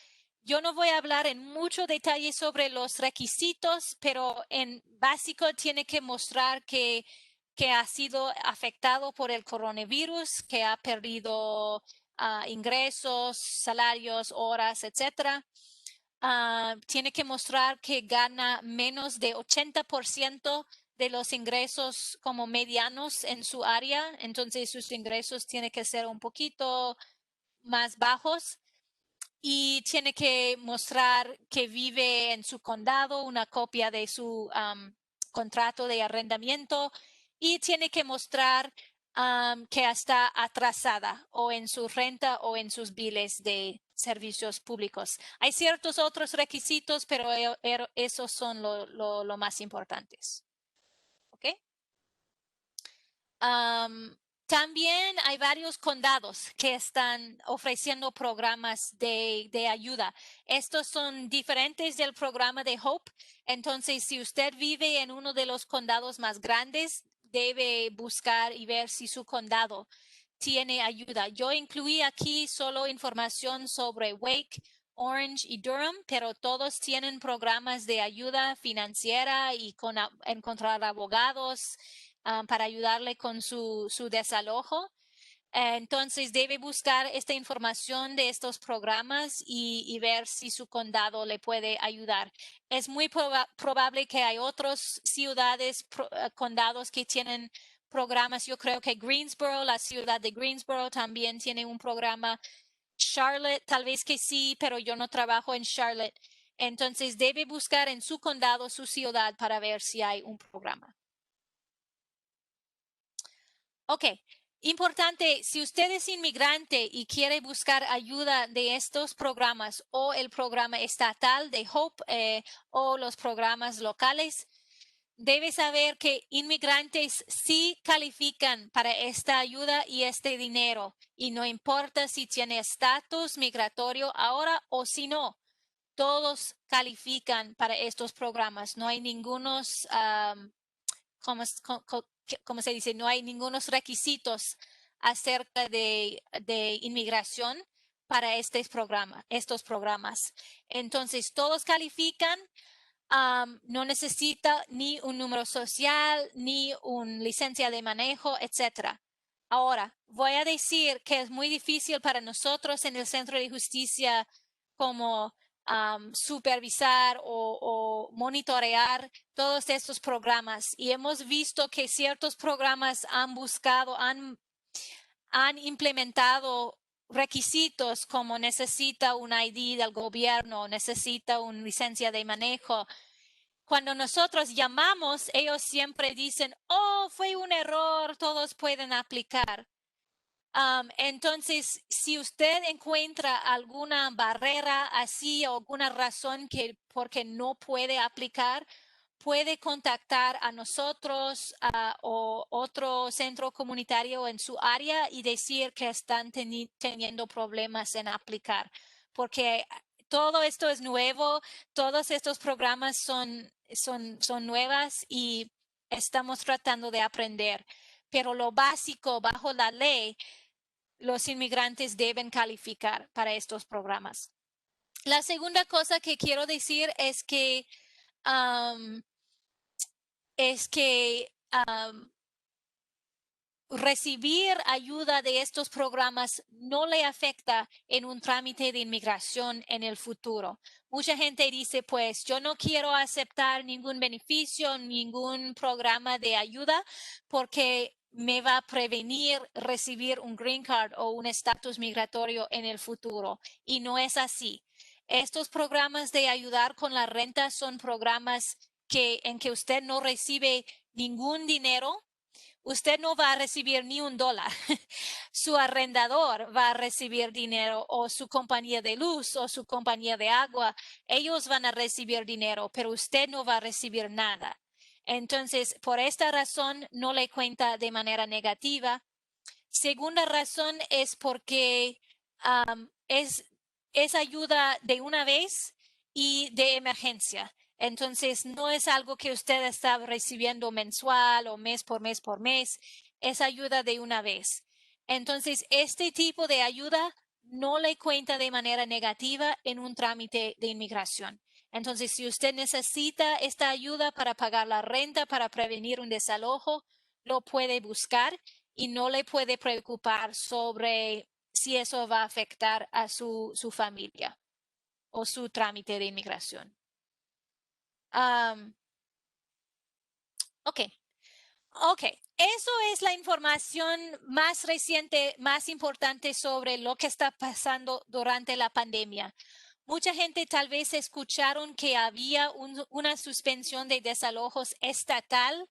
Yo no voy a hablar en mucho detalle sobre los requisitos, pero en básico tiene que mostrar que ha sido afectado por el coronavirus, que ha perdido ingresos, salarios, horas, etc. Tiene que mostrar que gana menos de 80% de los ingresos como medianos en su área. Entonces sus ingresos tienen que ser un poquito más bajos. Y tiene que mostrar que vive en su condado, una copia de su contrato de arrendamiento, y tiene que mostrar que está atrasada o en su renta o en sus biles de servicios públicos. Hay ciertos otros requisitos, pero esos son lo más importantes. ¿Ok? También hay varios condados que están ofreciendo programas de ayuda. Estos son diferentes del programa de HOPE. Entonces, si usted vive en uno de los condados más grandes, debe buscar y ver si su condado tiene ayuda. Yo incluí aquí solo información sobre Wake, Orange y Durham, pero todos tienen programas de ayuda financiera y con encontrar abogados para ayudarle con su desalojo. Entonces debe buscar esta información de estos programas y ver si su condado le puede ayudar. Es muy probable que hay otras ciudades, condados que tienen programas. Yo creo que Greensboro, la ciudad de Greensboro también tiene un programa. Charlotte, tal vez que sí, pero yo no trabajo en Charlotte. Entonces debe buscar en su condado, su ciudad, para ver si hay un programa. Ok, importante, si usted es inmigrante y quiere buscar ayuda de estos programas o el programa estatal de HOPE o los programas locales, debe saber que inmigrantes sí califican para esta ayuda y este dinero, y no importa si tiene estatus migratorio ahora o si no, todos califican para estos programas. No hay ningunos, ¿cómo se dice? No hay ningunos requisitos acerca de inmigración para estos programas. Entonces, todos califican. No necesita ni un número social, ni una licencia de manejo, etc. Ahora, voy a decir que es muy difícil para nosotros en el Centro de Justicia como supervisar o monitorear todos estos programas. Y hemos visto que ciertos programas han implementado requisitos como necesita un ID del gobierno, necesita una licencia de manejo. Cuando nosotros llamamos, ellos siempre dicen, oh, fue un error, todos pueden aplicar. Entonces, si usted encuentra alguna barrera así o alguna razón porque no puede aplicar, puede contactar a nosotros o otro centro comunitario en su área y decir que están teniendo problemas en aplicar, porque todo esto es nuevo, todos estos programas son nuevas y estamos tratando de aprender, pero lo básico bajo la ley, los inmigrantes deben calificar para estos programas. La segunda cosa que quiero decir es que recibir ayuda de estos programas no le afecta en un trámite de inmigración en el futuro. Mucha gente dice, pues yo no quiero aceptar ningún beneficio, ningún programa de ayuda porque me va a prevenir recibir un green card o un estatus migratorio en el futuro. Y no es así. Estos programas de ayudar con la renta son programas en que usted no recibe ningún dinero. Usted no va a recibir ni $1. Su arrendador va a recibir dinero, o su compañía de luz o su compañía de agua. Ellos van a recibir dinero, pero usted no va a recibir nada. Entonces, por esta razón, no le cuenta de manera negativa. Segunda razón es porque es ayuda de una vez y de emergencia. Entonces, no es algo que usted está recibiendo mensual o mes por mes por mes. Es ayuda de una vez. Entonces, este tipo de ayuda no le cuenta de manera negativa en un trámite de inmigración. Entonces, si usted necesita esta ayuda para pagar la renta, para prevenir un desalojo, lo puede buscar y no le puede preocupar sobre si eso va a afectar a su familia o su trámite de inmigración. Ok, eso es la información más reciente, más importante sobre lo que está pasando durante la pandemia. Mucha gente tal vez escucharon que había una suspensión de desalojos estatal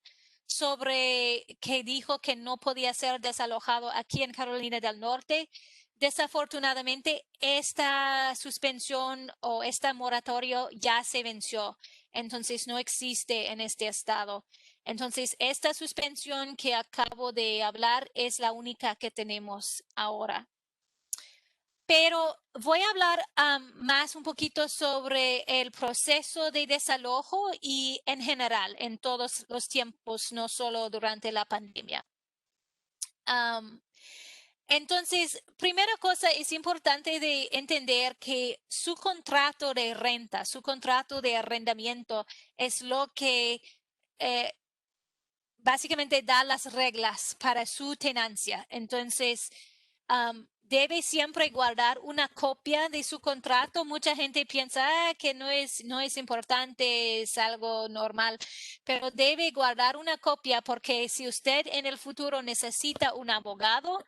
sobre que dijo que no podía ser desalojado aquí en Carolina del Norte. Desafortunadamente, esta suspensión o esta moratorio ya se venció, entonces no existe en este estado. Entonces, esta suspensión que acabo de hablar es la única que tenemos ahora. Pero voy a hablar más un poquito sobre el proceso de desalojo y en general, en todos los tiempos, no solo durante la pandemia. Entonces, primera cosa, es importante de entender que su contrato de renta, su contrato de arrendamiento es lo que básicamente da las reglas para su tenancia. Entonces, debe siempre guardar una copia de su contrato. Mucha gente piensa que no es importante, es algo normal, pero debe guardar una copia porque si usted en el futuro necesita un abogado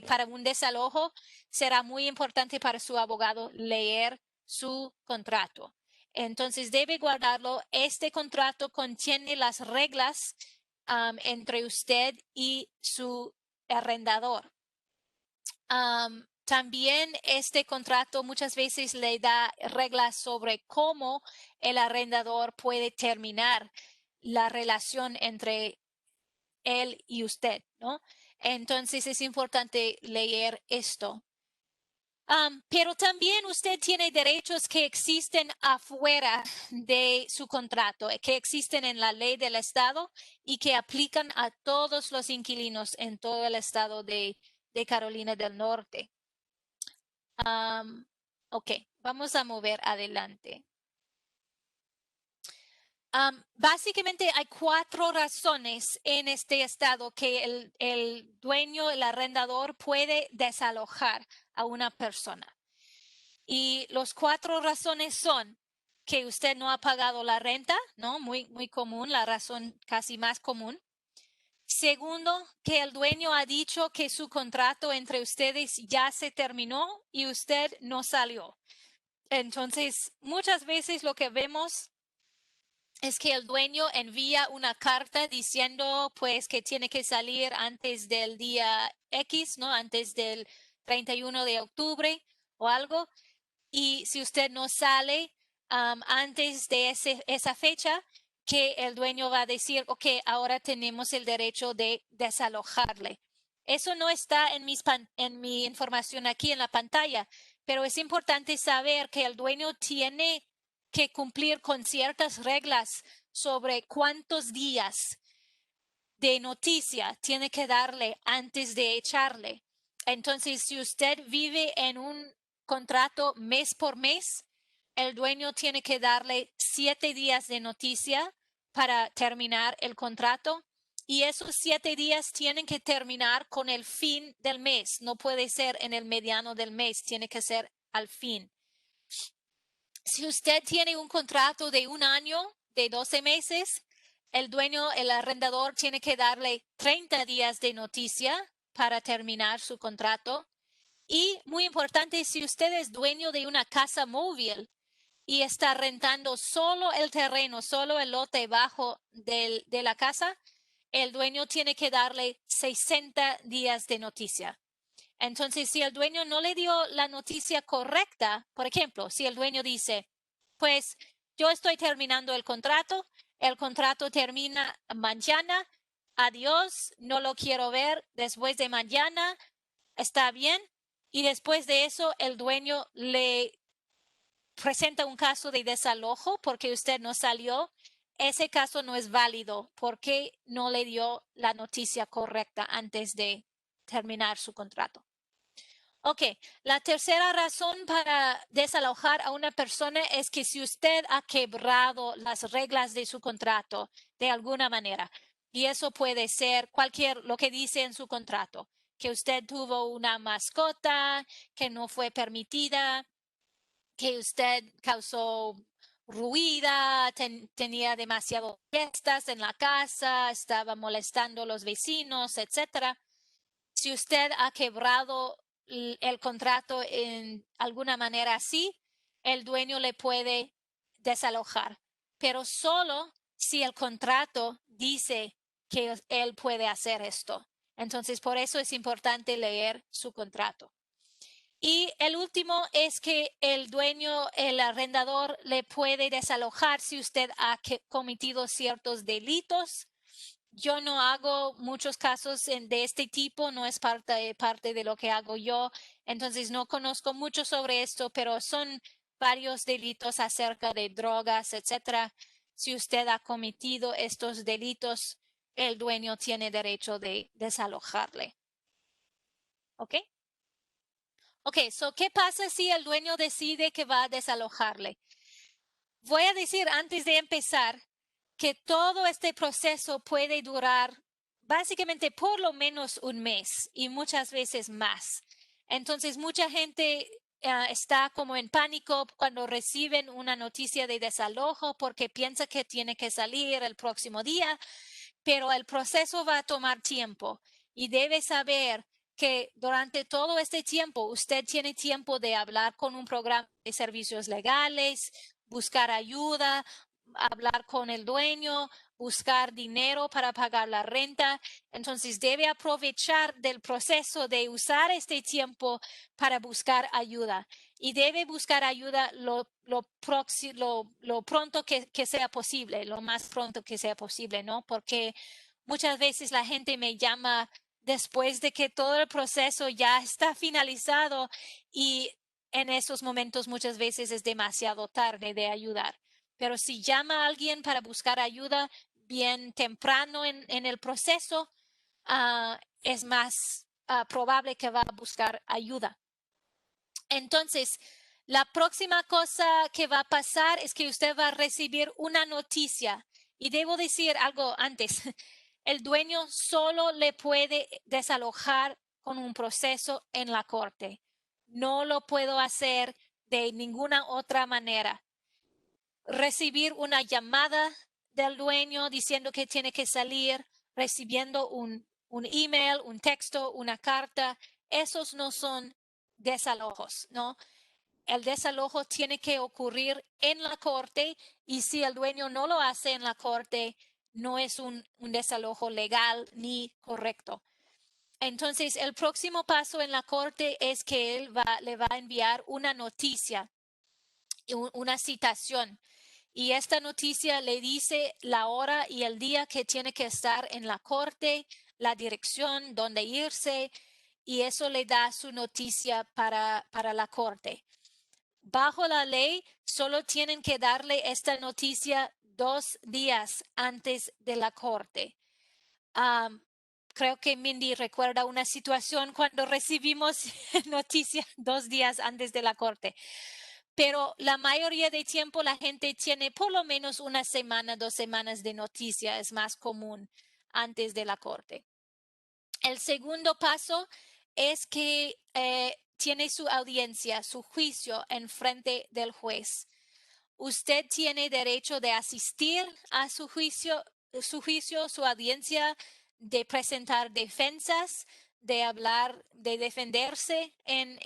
para un desalojo, será muy importante para su abogado leer su contrato. Entonces debe guardarlo. Este contrato contiene las reglas entre usted y su arrendador. También este contrato muchas veces le da reglas sobre cómo el arrendador puede terminar la relación entre él y usted, ¿no? Entonces es importante leer esto. Pero también usted tiene derechos que existen afuera de su contrato, que existen en la ley del estado y que aplican a todos los inquilinos en todo el estado de Carolina del Norte. Ok, vamos a mover adelante. Básicamente hay 4 razones en este estado que el dueño, el arrendador puede desalojar a una persona. Y los 4 razones son que usted no ha pagado la renta, ¿no? Muy común, la razón casi más común. Segundo, que el dueño ha dicho que su contrato entre ustedes ya se terminó y usted no salió. Entonces, muchas veces lo que vemos es que el dueño envía una carta diciendo pues que tiene que salir antes del día X, ¿no? Antes del 31 de octubre o algo. Y si usted no sale antes de esa fecha, que el dueño va a decir, ok, ahora tenemos el derecho de desalojarle. Eso no está en mi información aquí en la pantalla, pero es importante saber que el dueño tiene que cumplir con ciertas reglas sobre cuántos días de noticia tiene que darle antes de echarle. Entonces, si usted vive en un contrato mes por mes, el dueño tiene que darle 7 días de noticia para terminar el contrato y esos 7 días tienen que terminar con el fin del mes. No puede ser en el mediano del mes, tiene que ser al fin. Si usted tiene un contrato de 1 año, de 12 meses, el dueño, el arrendador, tiene que darle 30 días de noticia para terminar su contrato. Y muy importante, si usted es dueño de una casa móvil y está rentando solo el terreno, solo el lote bajo de la casa, el dueño tiene que darle 60 días de noticia. Entonces, si el dueño no le dio la noticia correcta, por ejemplo, si el dueño dice, pues yo estoy terminando el contrato termina mañana, adiós, no lo quiero ver después de mañana, está bien, y después de eso el dueño le presenta un caso de desalojo porque usted no salió, ese caso no es válido porque no le dio la noticia correcta antes de terminar su contrato. Ok, la tercera razón para desalojar a una persona es que si usted ha quebrado las reglas de su contrato de alguna manera, y eso puede ser lo que dice en su contrato, que usted tuvo una mascota que no fue permitida, que usted causó ruido, tenía demasiadas fiestas en la casa, estaba molestando a los vecinos, etcétera. Si usted ha quebrado el contrato en alguna manera así, el dueño le puede desalojar, pero solo si el contrato dice que él puede hacer esto. Entonces, por eso es importante leer su contrato. Y el último es que el dueño, el arrendador, le puede desalojar si usted ha cometido ciertos delitos. Yo no hago muchos casos de este tipo, no es parte de lo que hago yo, entonces no conozco mucho sobre esto, pero son varios delitos acerca de drogas, etcétera. Si usted ha cometido estos delitos, el dueño tiene derecho de desalojarle. ¿Ok? Ok, ¿qué pasa si el dueño decide que va a desalojarle? Voy a decir antes de empezar que todo este proceso puede durar básicamente por lo menos un mes y muchas veces más. Entonces, mucha gente está como en pánico cuando reciben una noticia de desalojo porque piensa que tiene que salir el próximo día, pero el proceso va a tomar tiempo y debe saber que durante todo este tiempo usted tiene tiempo de hablar con un programa de servicios legales, buscar ayuda, hablar con el dueño, buscar dinero para pagar la renta. Entonces debe aprovechar del proceso de usar este tiempo para buscar ayuda y debe buscar ayuda lo pronto que sea posible, lo más pronto que sea posible, ¿no? Porque muchas veces la gente me llama después de que todo el proceso ya está finalizado y en esos momentos muchas veces es demasiado tarde de ayudar. Pero si llama a alguien para buscar ayuda bien temprano en el proceso, es más probable que va a buscar ayuda. Entonces, la próxima cosa que va a pasar es que usted va a recibir una noticia. Y debo decir algo antes. El dueño solo le puede desalojar con un proceso en la corte. No lo puedo hacer de ninguna otra manera. Recibir una llamada del dueño diciendo que tiene que salir, recibiendo un email, un texto, una carta, esos no son desalojos, ¿no? El desalojo tiene que ocurrir en la corte y si el dueño no lo hace en la corte, no es un desalojo legal ni correcto. Entonces, el próximo paso en la corte es que él le va a enviar una noticia, una citación. Y esta noticia le dice la hora y el día que tiene que estar en la corte, la dirección, dónde irse, y eso le da su noticia para la corte. Bajo la ley, solo tienen que darle esta noticia 2 días antes de la corte. Creo que Mindy recuerda una situación cuando recibimos noticia 2 días antes de la corte. Pero la mayoría de tiempo la gente tiene por lo menos una semana, 2 semanas de noticia, es más común antes de la corte. El segundo paso es que tiene su audiencia, su juicio en frente del juez. Usted tiene derecho de asistir a su juicio, su audiencia, de presentar defensas, de hablar, de defenderse en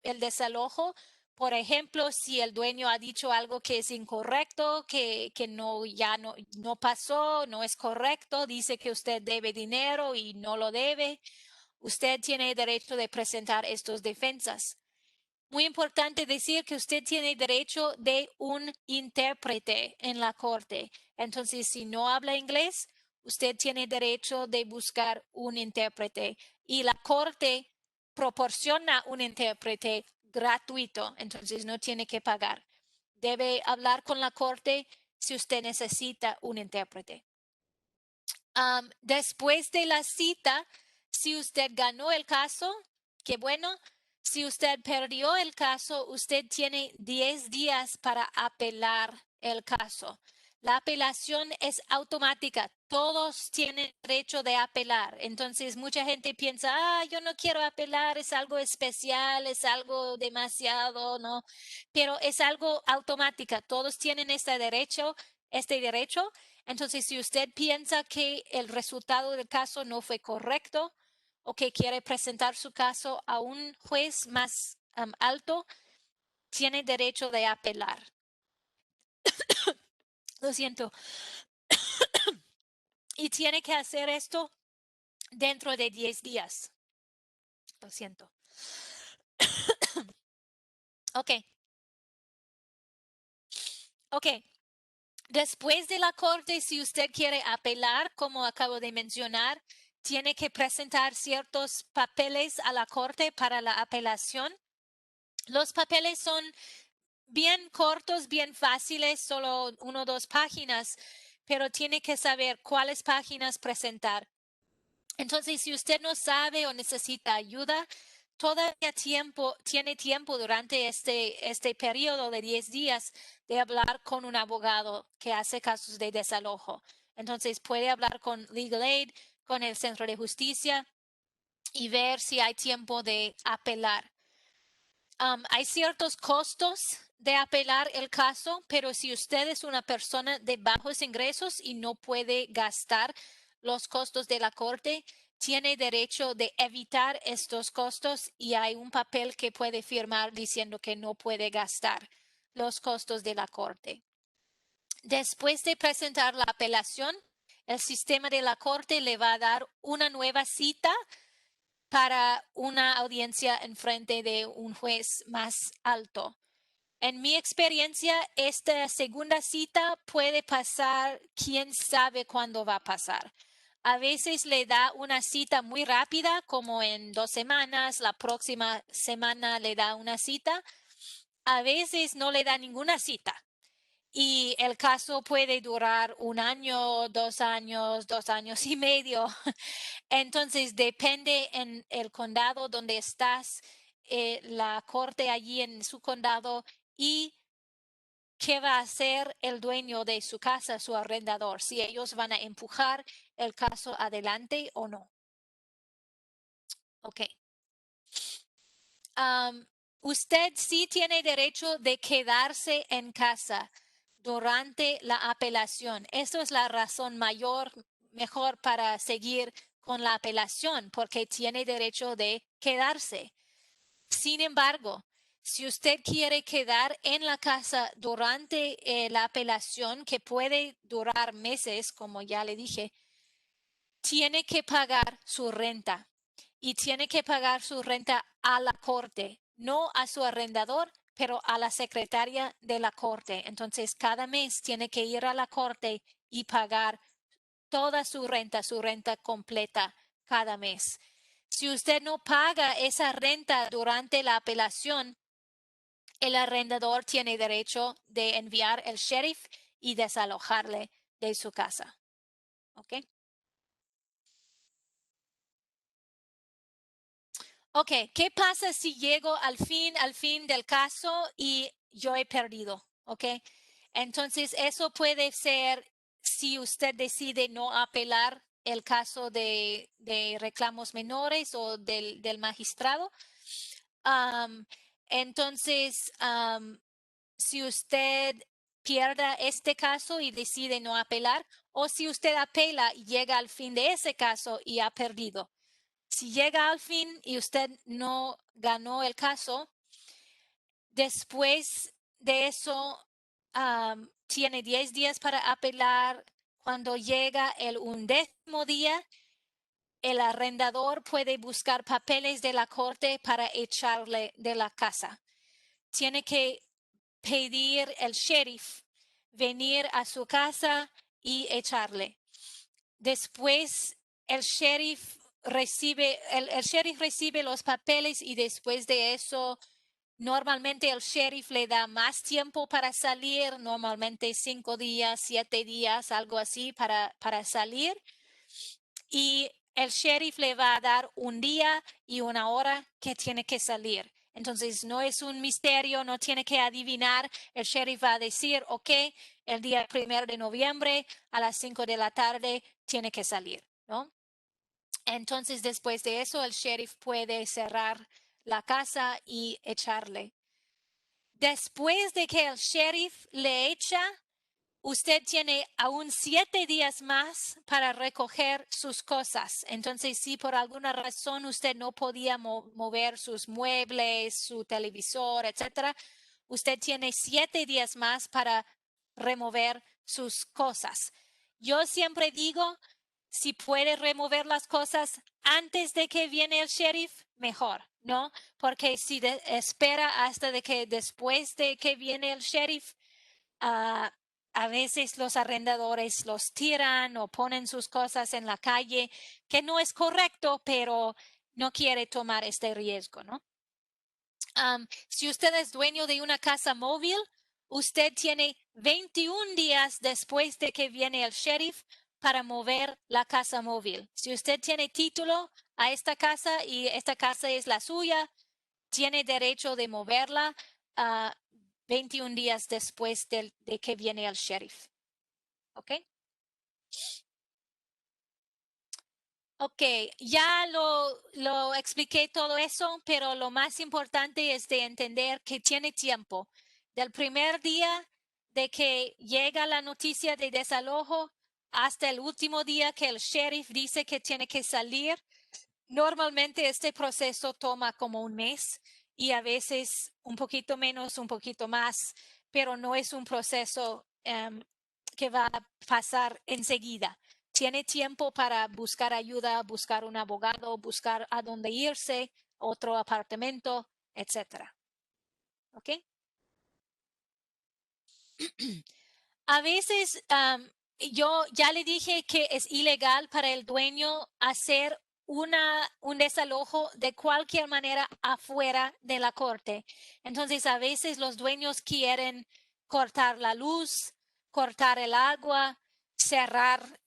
el desalojo. Por ejemplo, si el dueño ha dicho algo que es incorrecto, que no pasó, no es correcto, dice que usted debe dinero y no lo debe, usted tiene derecho de presentar estas defensas. Muy importante decir que usted tiene derecho de un intérprete en la corte. Entonces, si no habla inglés, usted tiene derecho de buscar un intérprete y la corte proporciona un intérprete gratuito, entonces no tiene que pagar. Debe hablar con la corte si usted necesita un intérprete. Después de la cita, si usted ganó el caso, qué bueno. Si usted perdió el caso, usted tiene 10 días para apelar el caso. La apelación es automática. Todos tienen derecho de apelar. Entonces, mucha gente piensa, yo no quiero apelar, es algo especial, es algo demasiado, ¿no? Pero es algo automática. Todos tienen este derecho. Entonces, si usted piensa que el resultado del caso no fue correcto o que quiere presentar su caso a un juez más alto, tiene derecho de apelar. Lo siento. y tiene que hacer esto dentro de 10 días. Lo siento. Ok. Ok. Después de la corte, si usted quiere apelar, como acabo de mencionar, tiene que presentar ciertos papeles a la corte para la apelación. Los papeles son bien cortos, bien fáciles, solo 1 o 2 páginas, pero tiene que saber cuáles páginas presentar. Entonces, si usted no sabe o necesita ayuda, todavía tiene tiempo durante este periodo de 10 días de hablar con un abogado que hace casos de desalojo. Entonces, puede hablar con Legal Aid, con el Centro de Justicia y ver si hay tiempo de apelar. Hay ciertos costos de apelar el caso, pero si usted es una persona de bajos ingresos y no puede gastar los costos de la corte, tiene derecho de evitar estos costos y hay un papel que puede firmar diciendo que no puede gastar los costos de la corte. Después de presentar la apelación, el sistema de la corte le va a dar una nueva cita para una audiencia en frente de un juez más alto. En mi experiencia, esta segunda cita puede pasar, quién sabe cuándo va a pasar. A veces le da una cita muy rápida, como en 2 semanas, la próxima semana le da una cita. A veces no le da ninguna cita. Y el caso puede durar 1 año, 2 años, 2 años y medio. Entonces, depende en el condado donde estás, la corte allí en su condado y qué va a hacer el dueño de su casa, su arrendador, si ellos van a empujar el caso adelante o no. Ok. Usted sí tiene derecho de quedarse en casa durante la apelación. Eso es la razón mejor para seguir con la apelación, porque tiene derecho de quedarse. Sin embargo, si usted quiere quedar en la casa durante la apelación, que puede durar meses, como ya le dije, tiene que pagar su renta y tiene que pagar su renta a la corte, no a su arrendador, pero a la secretaria de la corte. Entonces, cada mes tiene que ir a la corte y pagar toda su renta completa cada mes. Si usted no paga esa renta durante la apelación, el arrendador tiene derecho de enviar el sheriff y desalojarle de su casa. ¿Ok? Ok, ¿qué pasa si llego al fin del caso y yo he perdido? Ok, entonces eso puede ser si usted decide no apelar el caso de reclamos menores o del magistrado. Entonces, si usted pierda este caso y decide no apelar, o si usted apela y llega al fin de ese caso y ha perdido. Si llega al fin y usted no ganó el caso, después de eso tiene 10 días para apelar. Cuando llega el 11º día, el arrendador puede buscar papeles de la corte para echarle de la casa. Tiene que pedir el sheriff venir a su casa y echarle. Después el sheriff recibe los papeles y después de eso normalmente el sheriff le da más tiempo para salir, normalmente 5 días, 7 días, algo así para salir. Y el sheriff le va a dar un día y una hora que tiene que salir. Entonces no es un misterio, no tiene que adivinar. El sheriff va a decir, ok, el día 1 de noviembre a las 5 de la tarde tiene que salir, ¿no? Entonces después de eso el sheriff puede cerrar la casa y echarle. Después de que el sheriff le echa, usted tiene aún 7 días más para recoger sus cosas. Entonces, si por alguna razón usted no podía mover sus muebles, su televisor, etcétera, usted tiene 7 días más para remover sus cosas. Yo siempre digo Si puede remover las cosas antes de que viene el sheriff, mejor, ¿no? Porque si espera hasta de que después de que viene el sheriff, a veces los arrendadores los tiran o ponen sus cosas en la calle, que no es correcto, pero no quiere tomar este riesgo, ¿no? Si usted es dueño de una casa móvil, usted tiene 21 días después de que viene el sheriff para mover la casa móvil. Si usted tiene título a esta casa y esta casa es la suya, tiene derecho de moverla 21 días después de que viene el sheriff. ¿Ok? Ok, ya lo expliqué todo eso, pero lo más importante es de entender que tiene tiempo. Del primer día de que llega la noticia de desalojo hasta el último día que el sheriff dice que tiene que salir, normalmente este proceso toma como un mes y a veces un poquito menos, un poquito más, pero no es un proceso que va a pasar enseguida. Tiene tiempo para buscar ayuda, buscar un abogado, buscar a dónde irse, otro apartamento, etcétera. ¿Ok? A veces yo ya le dije que es ilegal para el dueño hacer un desalojo de cualquier manera afuera de la corte. Entonces, a veces los dueños quieren cortar la luz, cortar el agua, cerrar,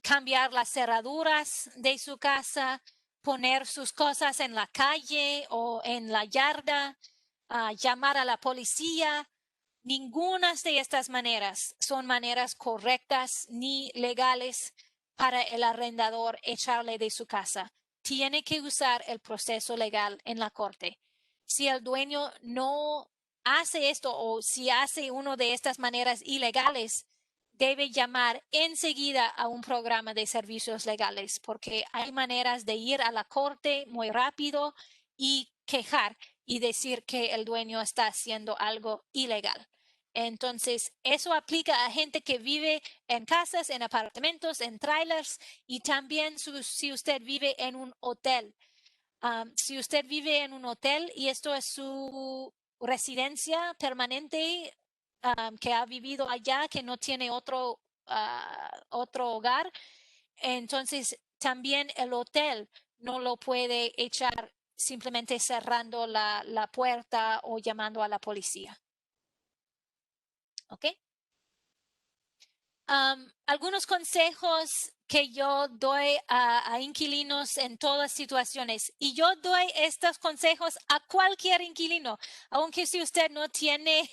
cambiar las cerraduras de su casa, poner sus cosas en la calle o en la yarda, llamar a la policía. Ninguna de estas maneras son maneras correctas ni legales para el arrendador echarle de su casa. Tiene que usar el proceso legal en la corte. Si el dueño no hace esto o si hace una de estas maneras ilegales, debe llamar enseguida a un programa de servicios legales porque hay maneras de ir a la corte muy rápido y quejar y decir que el dueño está haciendo algo ilegal. Entonces, eso aplica a gente que vive en casas, en apartamentos, en trailers y también si usted vive en un hotel. Si usted vive en un hotel y esto es su residencia permanente, que ha vivido allá, que no tiene otro hogar, entonces también el hotel no lo puede echar simplemente cerrando la puerta o llamando a la policía. ¿Ok? Algunos consejos que yo doy a inquilinos en todas situaciones, y yo doy estos consejos a cualquier inquilino, aunque si usted no tiene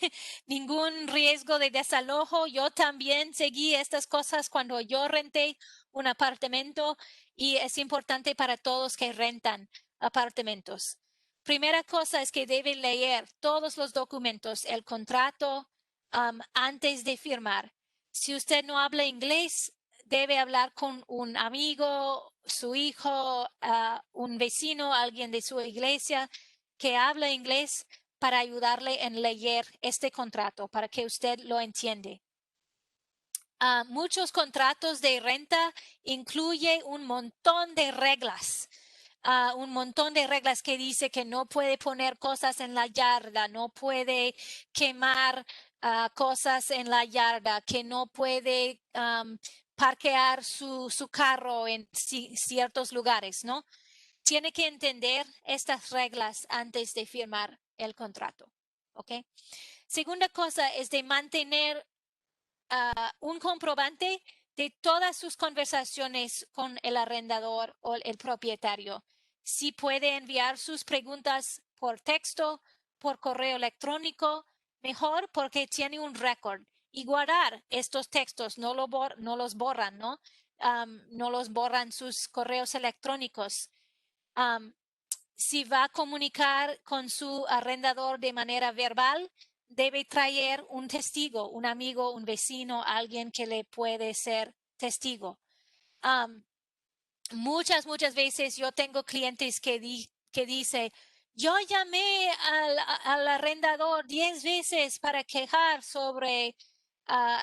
ningún riesgo de desalojo, yo también seguí estas cosas cuando yo renté un apartamento y es importante para todos que rentan apartamentos. Primera cosa es que debe leer todos los documentos, el contrato, antes de firmar. Si usted no habla inglés, debe hablar con un amigo, su hijo, un vecino, alguien de su iglesia que habla inglés para ayudarle en leer este contrato, para que usted lo entiende. Muchos contratos de renta incluyen un montón de reglas. Un montón de reglas que dice que no puede poner cosas en la yarda, no puede quemar cosas en la yarda, que no puede parquear su carro en ciertos lugares, ¿no? Tiene que entender estas reglas antes de firmar el contrato, ¿ok? Segunda cosa es de mantener un comprobante de todas sus conversaciones con el arrendador o el propietario. Si puede enviar sus preguntas por texto, por correo electrónico, mejor porque tiene un récord. Y guardar estos textos, no los borran, ¿no? No los borran sus correos electrónicos. Si va a comunicar con su arrendador de manera verbal, debe traer un testigo, un amigo, un vecino, alguien que le puede ser testigo. Muchas veces yo tengo clientes que dicen, yo llamé al arrendador 10 veces para quejar sobre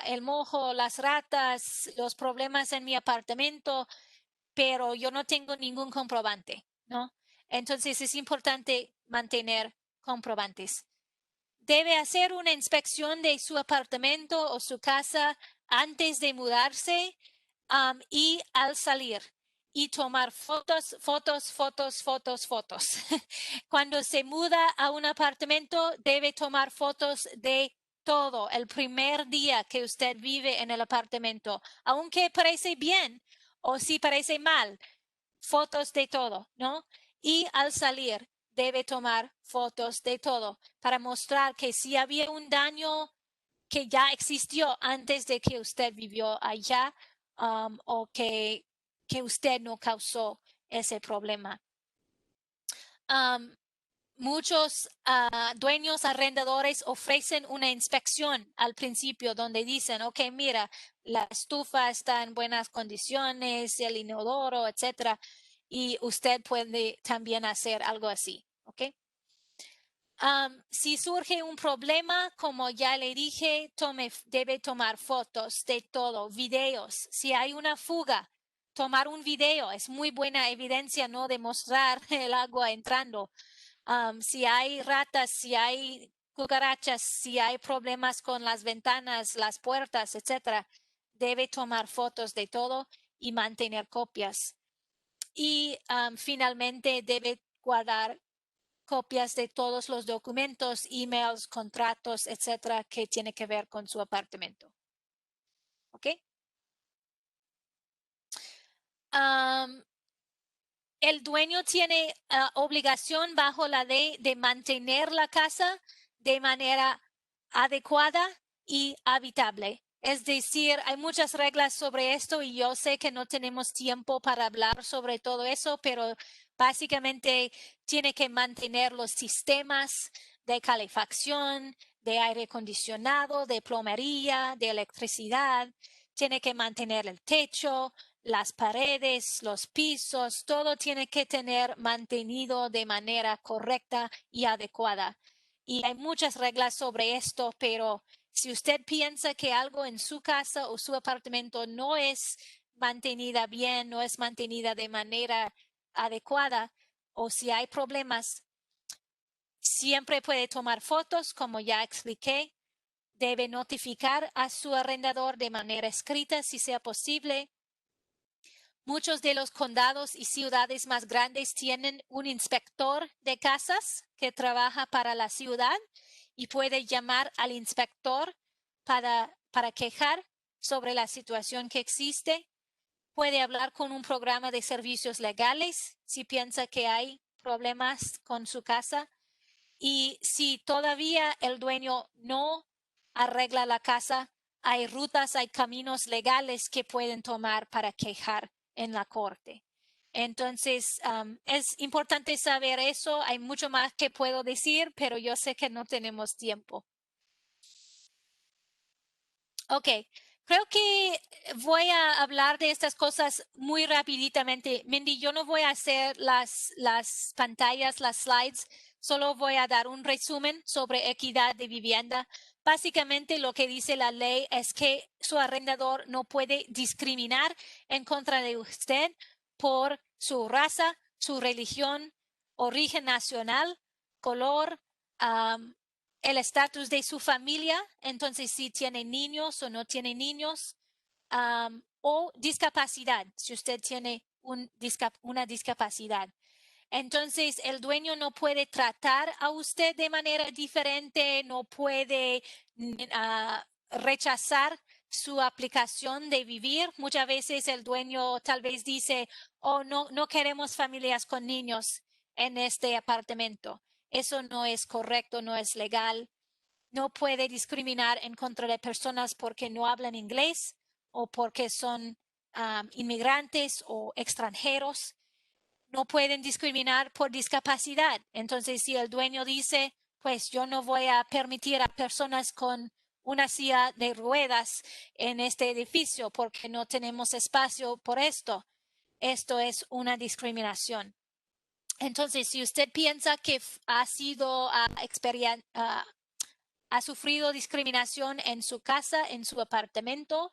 el mojo, las ratas, los problemas en mi apartamento, pero yo no tengo ningún comprobante, ¿no? Entonces es importante mantener comprobantes. Debe hacer una inspección de su apartamento o su casa antes de mudarse y al salir. Y tomar fotos. Cuando se muda a un apartamento, debe tomar fotos de todo el primer día que usted vive en el apartamento, aunque parece bien o si parece mal, fotos de todo, ¿no? Y al salir, debe tomar fotos de todo para mostrar que si había un daño que ya existió antes de que usted vivió allá o que usted no causó ese problema. Muchos dueños arrendadores ofrecen una inspección al principio donde dicen, ok, mira, la estufa está en buenas condiciones, el inodoro, etcétera, y usted puede también hacer algo así, ok. Si surge un problema, como ya le dije, debe tomar fotos de todo, videos. Si hay una fuga, tomar un video es muy buena evidencia, no demostrar el agua entrando. Si hay ratas, si hay cucarachas, si hay problemas con las ventanas, las puertas, etcétera, debe tomar fotos de todo y mantener copias. Y finalmente debe guardar copias de todos los documentos, emails, contratos, etcétera, que tiene que ver con su apartamento. ¿Ok? El dueño tiene obligación bajo la ley de mantener la casa de manera adecuada y habitable. Es decir, hay muchas reglas sobre esto y yo sé que no tenemos tiempo para hablar sobre todo eso, pero básicamente tiene que mantener los sistemas de calefacción, de aire acondicionado, de plomería, de electricidad. Tiene que mantener el techo, las paredes, los pisos, todo tiene que tener mantenido de manera correcta y adecuada. Y hay muchas reglas sobre esto, pero si usted piensa que algo en su casa o su apartamento no es mantenida bien, no es mantenida de manera adecuada, o si hay problemas, siempre puede tomar fotos, como ya expliqué. Debe notificar a su arrendador de manera escrita si sea posible. Muchos de los condados y ciudades más grandes tienen un inspector de casas que trabaja para la ciudad y puede llamar al inspector para quejar sobre la situación que existe. Puede hablar con un programa de servicios legales si piensa que hay problemas con su casa. Y si todavía el dueño no arregla la casa, hay rutas, hay caminos legales que pueden tomar para quejar en la corte. Entonces, es importante saber eso. Hay mucho más que puedo decir, pero yo sé que no tenemos tiempo. Ok, creo que voy a hablar de estas cosas muy rapiditamente. Mindy, yo no voy a hacer las pantallas, las slides, solo voy a dar un resumen sobre equidad de vivienda. Básicamente lo que dice la ley es que su arrendador no puede discriminar en contra de usted por su raza, su religión, origen nacional, color, el estatus de su familia, entonces si tiene niños o no tiene niños, o discapacidad, si usted tiene una discapacidad. Entonces, el dueño no puede tratar a usted de manera diferente, no puede rechazar su aplicación de vivir. Muchas veces el dueño tal vez dice, oh, no queremos familias con niños en este apartamento. Eso no es correcto, no es legal. No puede discriminar en contra de personas porque no hablan inglés o porque son inmigrantes o extranjeros. No pueden discriminar por discapacidad. Entonces, si el dueño dice, pues yo no voy a permitir a personas con una silla de ruedas en este edificio porque no tenemos espacio por esto, esto es una discriminación. Entonces, si usted piensa que ha sido ha sufrido discriminación en su casa, en su apartamento,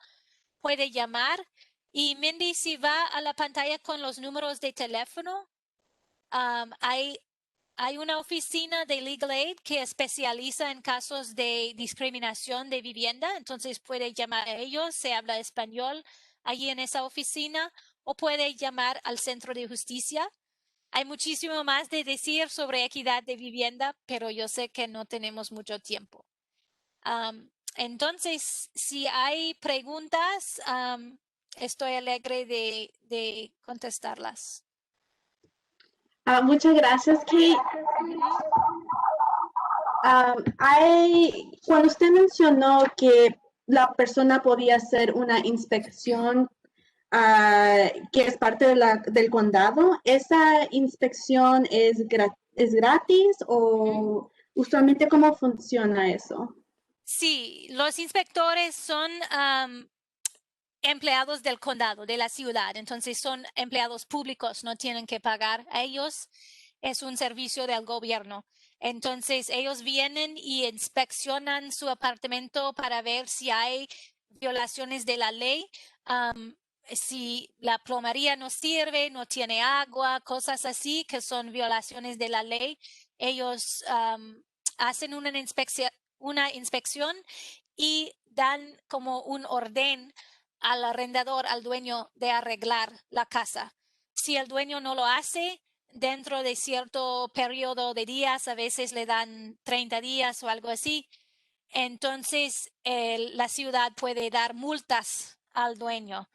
puede llamar. Y Mindy, si va a la pantalla con los números de teléfono, hay una oficina de Legal Aid que especializa en casos de discriminación de vivienda, entonces puede llamar a ellos, se habla español allí en esa oficina, o puede llamar al Centro de Justicia. Hay muchísimo más de decir sobre equidad de vivienda, pero yo sé que no tenemos mucho tiempo. Entonces, si hay preguntas, estoy alegre de contestarlas. Muchas gracias, Kate. Cuando usted mencionó que la persona podía hacer una inspección que es parte del condado, ¿esa inspección es gratis o usualmente cómo funciona eso? Sí, los inspectores son empleados del condado, de la ciudad, entonces son empleados públicos, no tienen que pagar a ellos, es un servicio del gobierno. Entonces ellos vienen y inspeccionan su apartamento para ver si hay violaciones de la ley, si la plomería no sirve, no tiene agua, cosas así que son violaciones de la ley. Ellos hacen una inspección y dan como un orden al arrendador, al dueño, de arreglar la casa. Si el dueño no lo hace, dentro de cierto periodo de días, a veces le dan 30 días o algo así, entonces la ciudad puede dar multas al dueño.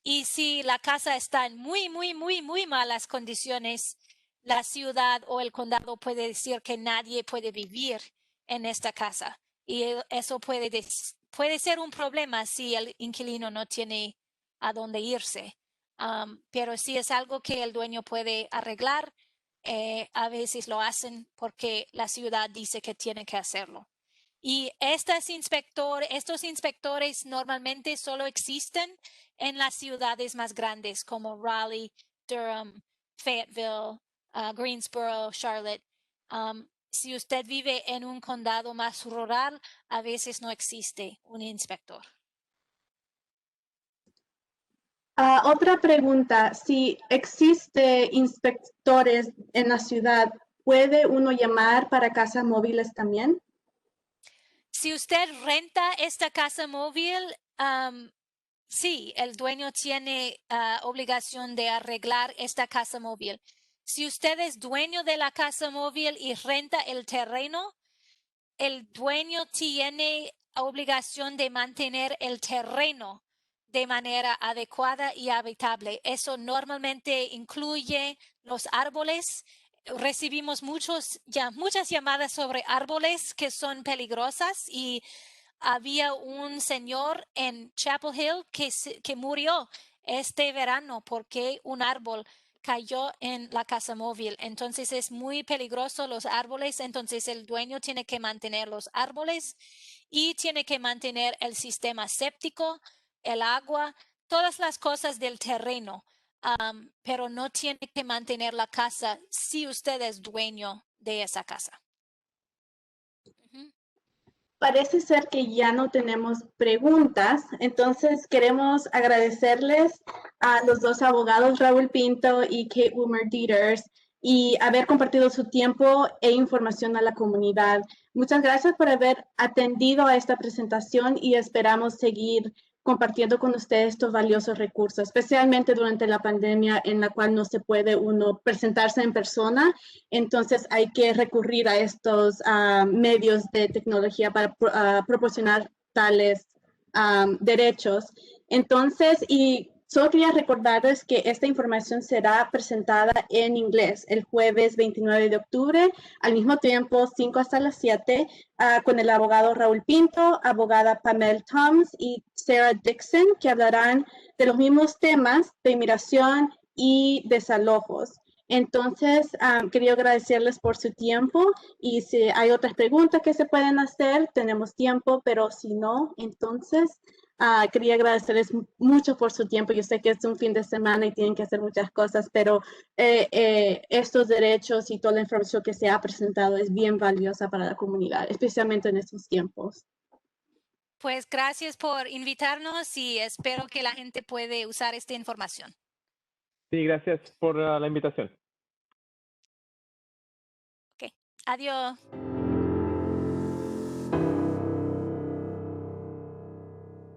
Y si la casa está en muy malas condiciones, la ciudad o el condado puede decir que nadie puede vivir en esta casa. Y eso puede ser un problema si el inquilino no tiene a dónde irse. Pero si es algo que el dueño puede arreglar, a veces lo hacen porque la ciudad dice que tiene que hacerlo. Y estos inspectores normalmente solo existen en las ciudades más grandes como Raleigh, Durham, Fayetteville, Greensboro, Charlotte. Si usted vive en un condado más rural, a veces no existe un inspector. Otra pregunta, si existe inspectores en la ciudad, ¿puede uno llamar para casas móviles también? Si usted renta esta casa móvil, sí, el dueño tiene obligación de arreglar esta casa móvil. Si usted es dueño de la casa móvil y renta el terreno, el dueño tiene obligación de mantener el terreno de manera adecuada y habitable. Eso normalmente incluye los árboles. Recibimos muchas llamadas sobre árboles que son peligrosas y había un señor en Chapel Hill que murió este verano porque un árbol cayó en la casa móvil. Entonces es muy peligroso los árboles. Entonces el dueño tiene que mantener los árboles y tiene que mantener el sistema séptico, el agua, todas las cosas del terreno. Pero no tiene que mantener la casa si usted es dueño de esa casa. Parece ser que ya no tenemos preguntas, entonces queremos agradecerles a los dos abogados, Raúl Pinto y Kate Woomer-Dieters, y haber compartido su tiempo e información a la comunidad. Muchas gracias por haber atendido a esta presentación y esperamos seguir compartiendo con ustedes estos valiosos recursos, especialmente durante la pandemia en la cual no se puede uno presentarse en persona. Entonces hay que recurrir a estos medios de tecnología para proporcionar tales derechos. Entonces, y solo quería recordarles que esta información será presentada en inglés el jueves 29 de octubre, al mismo tiempo 5 hasta las 7, con el abogado Raúl Pinto, abogada Pamela Toms y Sarah Dixon, que hablarán de los mismos temas de inmigración y desalojos. Entonces, quería agradecerles por su tiempo y si hay otras preguntas que se pueden hacer, tenemos tiempo, pero si no, entonces Quería agradecerles mucho por su tiempo. Yo sé que es un fin de semana y tienen que hacer muchas cosas, pero estos derechos y toda la información que se ha presentado es bien valiosa para la comunidad, especialmente en estos tiempos. Pues gracias por invitarnos y espero que la gente puede usar esta información. Sí, gracias por la invitación. Ok, adiós.